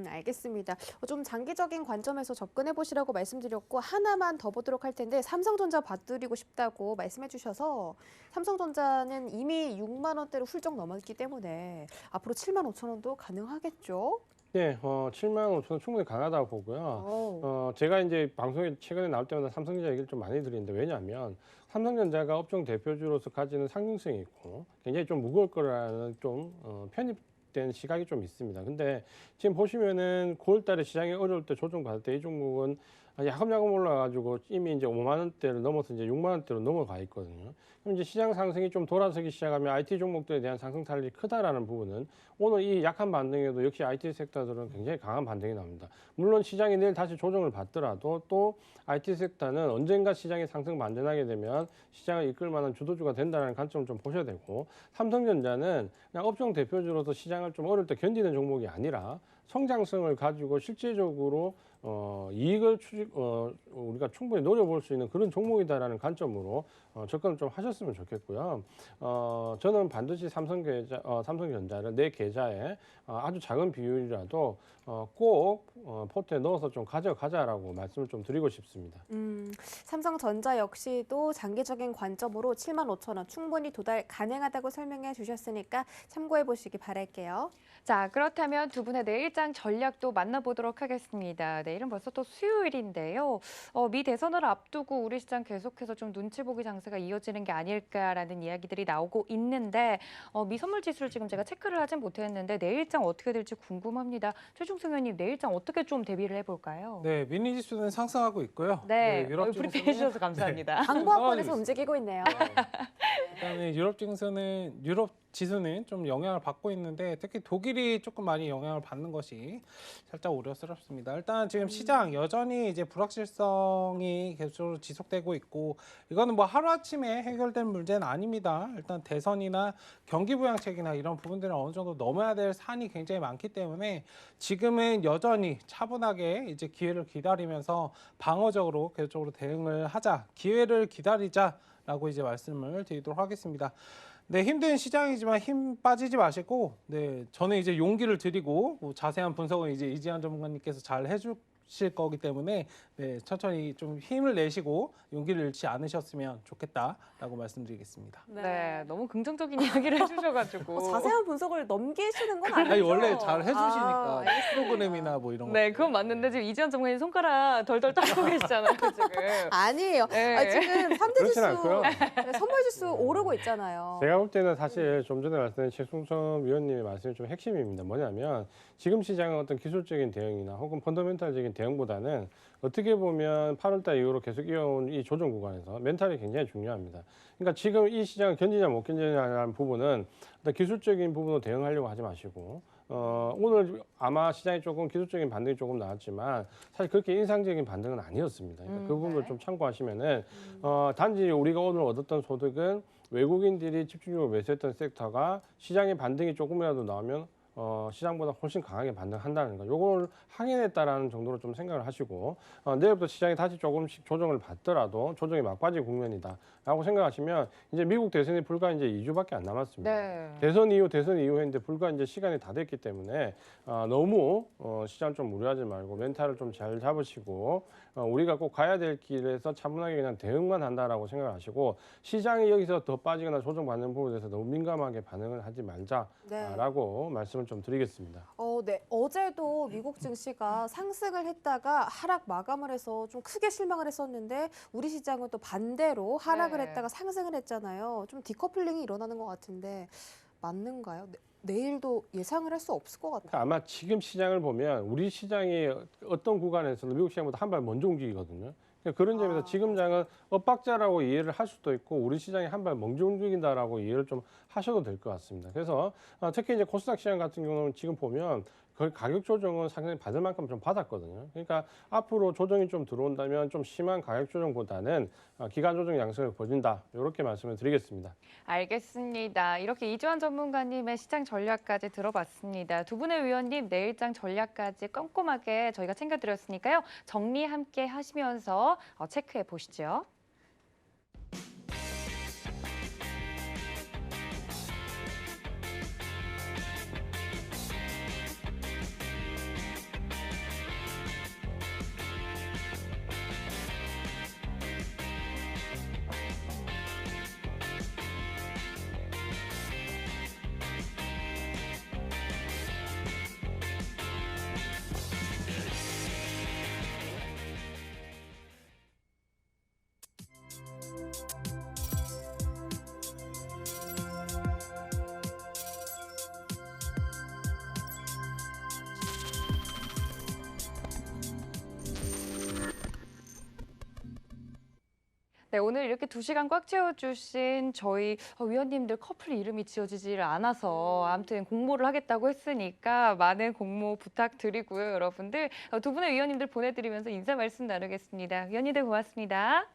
알겠습니다. 좀 장기적인 관점에서 접근해 보시라고 말씀드렸고 하나만 더 보도록 할 텐데 삼성전자 봐드리고 싶다고 말씀해 주셔서 삼성전자는 이미 6만 원대로 훌쩍 넘었기 때문에 앞으로 7만 5천 원도 가능하겠죠? 네, 7만 5천 원 충분히 강하다고 보고요. 제가 이제 방송에 최근에 나올 때마다 삼성전자 얘기를 좀 많이 드리는데 왜냐하면 삼성전자가 업종 대표주로서 가지는 상징성이 있고 굉장히 좀 무거울 거라는 좀 편입된 시각이 좀 있습니다. 근데 지금 보시면은 9월 달에 시장이 어려울 때 조정받을 때 이 종목은 야금야금 올라가지고 이미 이제 5만 원대를 넘어서 이제 6만 원대로 넘어가 있거든요. 그럼 이제 시장 상승이 좀 돌아서기 시작하면 IT 종목들에 대한 상승 탄력이 크다라는 부분은 오늘 이 약한 반등에도 역시 IT 섹터들은 굉장히 강한 반등이 나옵니다. 물론 시장이 내일 다시 조정을 받더라도 또 IT 섹터는 언젠가 시장이 상승 반전하게 되면 시장을 이끌 만한 주도주가 된다는 관점을 좀 보셔야 되고 삼성전자는 그냥 업종 대표주로서 시장을 좀 어려울 때 견디는 종목이 아니라 성장성을 가지고 실제적으로 이익을 우리가 충분히 노려볼 수 있는 그런 종목이다라는 관점으로 접근을 좀 하셨으면 좋겠고요. 저는 반드시 삼성전자를 내 계좌에 아주 작은 비율이라도 꼭 포트에 넣어서 좀 가져가자라고 말씀을 좀 드리고 싶습니다. 삼성전자 역시도 장기적인 관점으로 7만 5천 원 충분히 도달 가능하다고 설명해 주셨으니까 참고해 보시기 바랄게요. 자, 그렇다면 두 분의 내일장 전략도 만나보도록 하겠습니다. 내일은 벌써 또 수요일인데요. 미 대선을 앞두고 우리 시장 계속해서 좀 눈치 보기 장세가 이어지는 게 아닐까라는 이야기들이 나오고 있는데 미 선물 지수를 지금 제가 체크를 하진 못했는데 내일장 어떻게 될지 궁금합니다. 최중승 의원님, 내일장 어떻게 좀 대비를 해볼까요? 네, 미니 지수는 상승하고 있고요. 네, 유럽 브리핑해 증시는 주셔서 감사합니다. 강보합권에서 움직이고 있네요. 그다음에 유럽 지수는 좀 영향을 받고 있는데 특히 독일이 조금 많이 영향을 받는 것이 살짝 우려스럽습니다. 일단 지금 시장 여전히 이제 불확실성이 계속적으로 지속되고 있고 이거는 뭐 하루아침에 해결될 문제는 아닙니다. 일단 대선이나 경기 부양책이나 이런 부분들은 어느 정도 넘어야 될 산이 굉장히 많기 때문에 지금은 여전히 차분하게 이제 기회를 기다리면서 방어적으로 계속적으로 대응을 하자, 기회를 기다리자라고 이제 말씀을 드리도록 하겠습니다. 네, 힘든 시장이지만 힘 빠지지 마시고, 네, 저는 이제 용기를 드리고 뭐 자세한 분석은 이제 이지한 전문가님께서 잘 해주실 거기 때문에 네, 천천히 좀 힘을 내시고 용기를 잃지 않으셨으면 좋겠다라고 말씀드리겠습니다. 네, 너무 긍정적인 이야기를 해주셔가지고. 자세한 분석을 넘기시는 건 아니죠? 아니 원래 잘 해주시니까 알겠습니다. 프로그램이나 뭐 이런 거. 네, 그건 맞는데 지금 이지한 전문가님 손가락 덜덜 떨고 계시잖아요, 지금. 아니에요. 네. 지금 3대 그렇진 지수, 않고요. 선물 지수 오르고 있잖아요. 제가 볼 때는 사실 좀 전에 말씀드린 최승성 위원님의 말씀이 좀 핵심입니다. 뭐냐면 지금 시장은 어떤 기술적인 대응이나 혹은 펀더멘탈적인 대응보다는 어떻게 보면 8월달 이후로 계속 이어온 이 조정 구간에서 멘탈이 굉장히 중요합니다. 그러니까 지금 이 시장을 견디냐 못 견디냐라는 부분은 어떤 기술적인 부분으로 대응하려고 하지 마시고 오늘 아마 시장이 조금 기술적인 반등이 조금 나왔지만 사실 그렇게 인상적인 반등은 아니었습니다. 그러니까 그 부분을 네. 좀 참고하시면은 단지 우리가 오늘 얻었던 소득은 외국인들이 집중적으로 매수했던 섹터가 시장의 반등이 조금이라도 나오면 시장보다 훨씬 강하게 반등한다는 거, 요걸 확인했다라는 정도로 좀 생각을 하시고 내일부터 시장이 다시 조금씩 조정을 받더라도 조정이 막바지 국면이다라고 생각하시면 이제 미국 대선이 불과 이제 2주밖에 안 남았습니다. 네. 대선 이후 했는데 불과 이제 시간이 다 됐기 때문에 너무 시장 좀 무리하지 말고 멘탈을 좀 잘 잡으시고 우리가 꼭 가야 될 길에서 차분하게 그냥 대응만 한다라고 생각을 하시고 시장이 여기서 더 빠지거나 조정받는 부분에 대해서 너무 민감하게 반응을 하지 말자라고 말씀을 좀 드리겠습니다. 네. 어제도 미국 증시가 상승을 했다가 하락 마감을 해서 좀 크게 실망을 했었는데 우리 시장은 또 반대로 하락을 네. 했다가 상승을 했잖아요. 좀 디커플링이 일어나는 것 같은데 맞는가요? 내일도 예상을 할 수 없을 것 같아요. 그러니까 아마 지금 시장을 보면 우리 시장이 어떤 구간에서는 미국 시장보다 한 발 먼저 움직이거든요. 그러니까 그런 점에서 지금 장은 엇박자라고 이해를 할 수도 있고 우리 시장이 한 발 먼저 움직인다라고 이해를 좀 하셔도 될 것 같습니다. 그래서 특히 이제 코스닥 시장 같은 경우는 지금 보면 거의 가격 조정은 상당히 받을 만큼 좀 받았거든요. 그러니까 앞으로 조정이 좀 들어온다면 좀 심한 가격 조정보다는 기간 조정 양상을 보인다. 이렇게 말씀을 드리겠습니다. 알겠습니다. 이렇게 이주환 전문가님의 시장 전략까지 들어봤습니다. 두 분의 위원님 내일장 전략까지 꼼꼼하게 저희가 챙겨드렸으니까요. 정리 함께 하시면서 체크해 보시죠. 네, 오늘 이렇게 2시간 꽉 채워주신 저희 위원님들 커플 이름이 지어지질 않아서 아무튼 공모를 하겠다고 했으니까 많은 공모 부탁드리고요. 여러분들 두 분의 위원님들 보내드리면서 인사 말씀 나누겠습니다. 위원님들 고맙습니다.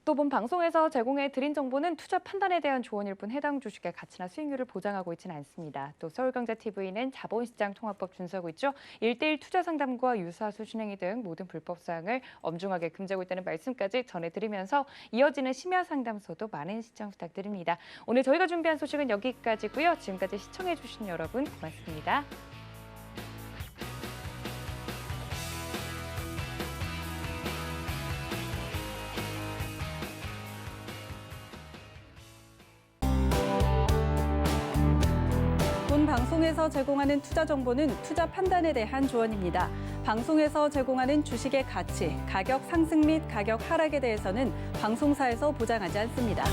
또 본 방송에서 제공해드린 정보는 투자 판단에 대한 조언일 뿐 해당 주식의 가치나 수익률을 보장하고 있지는 않습니다. 또 서울경제TV는 자본시장 통합법 준수하고 있죠. 1:1 투자 상담과 유사 수신 행위 등 모든 불법 사항을 엄중하게 금지하고 있다는 말씀까지 전해드리면서 이어지는 심야 상담소도 많은 시청 부탁드립니다. 오늘 저희가 준비한 소식은 여기까지고요. 지금까지 시청해주신 여러분 고맙습니다. 본 방송에서 제공하는 투자 정보는 투자 판단에 대한 조언입니다. 방송에서 제공하는 주식의 가치, 가격 상승 및 가격 하락에 대해서는 방송사에서 보장하지 않습니다.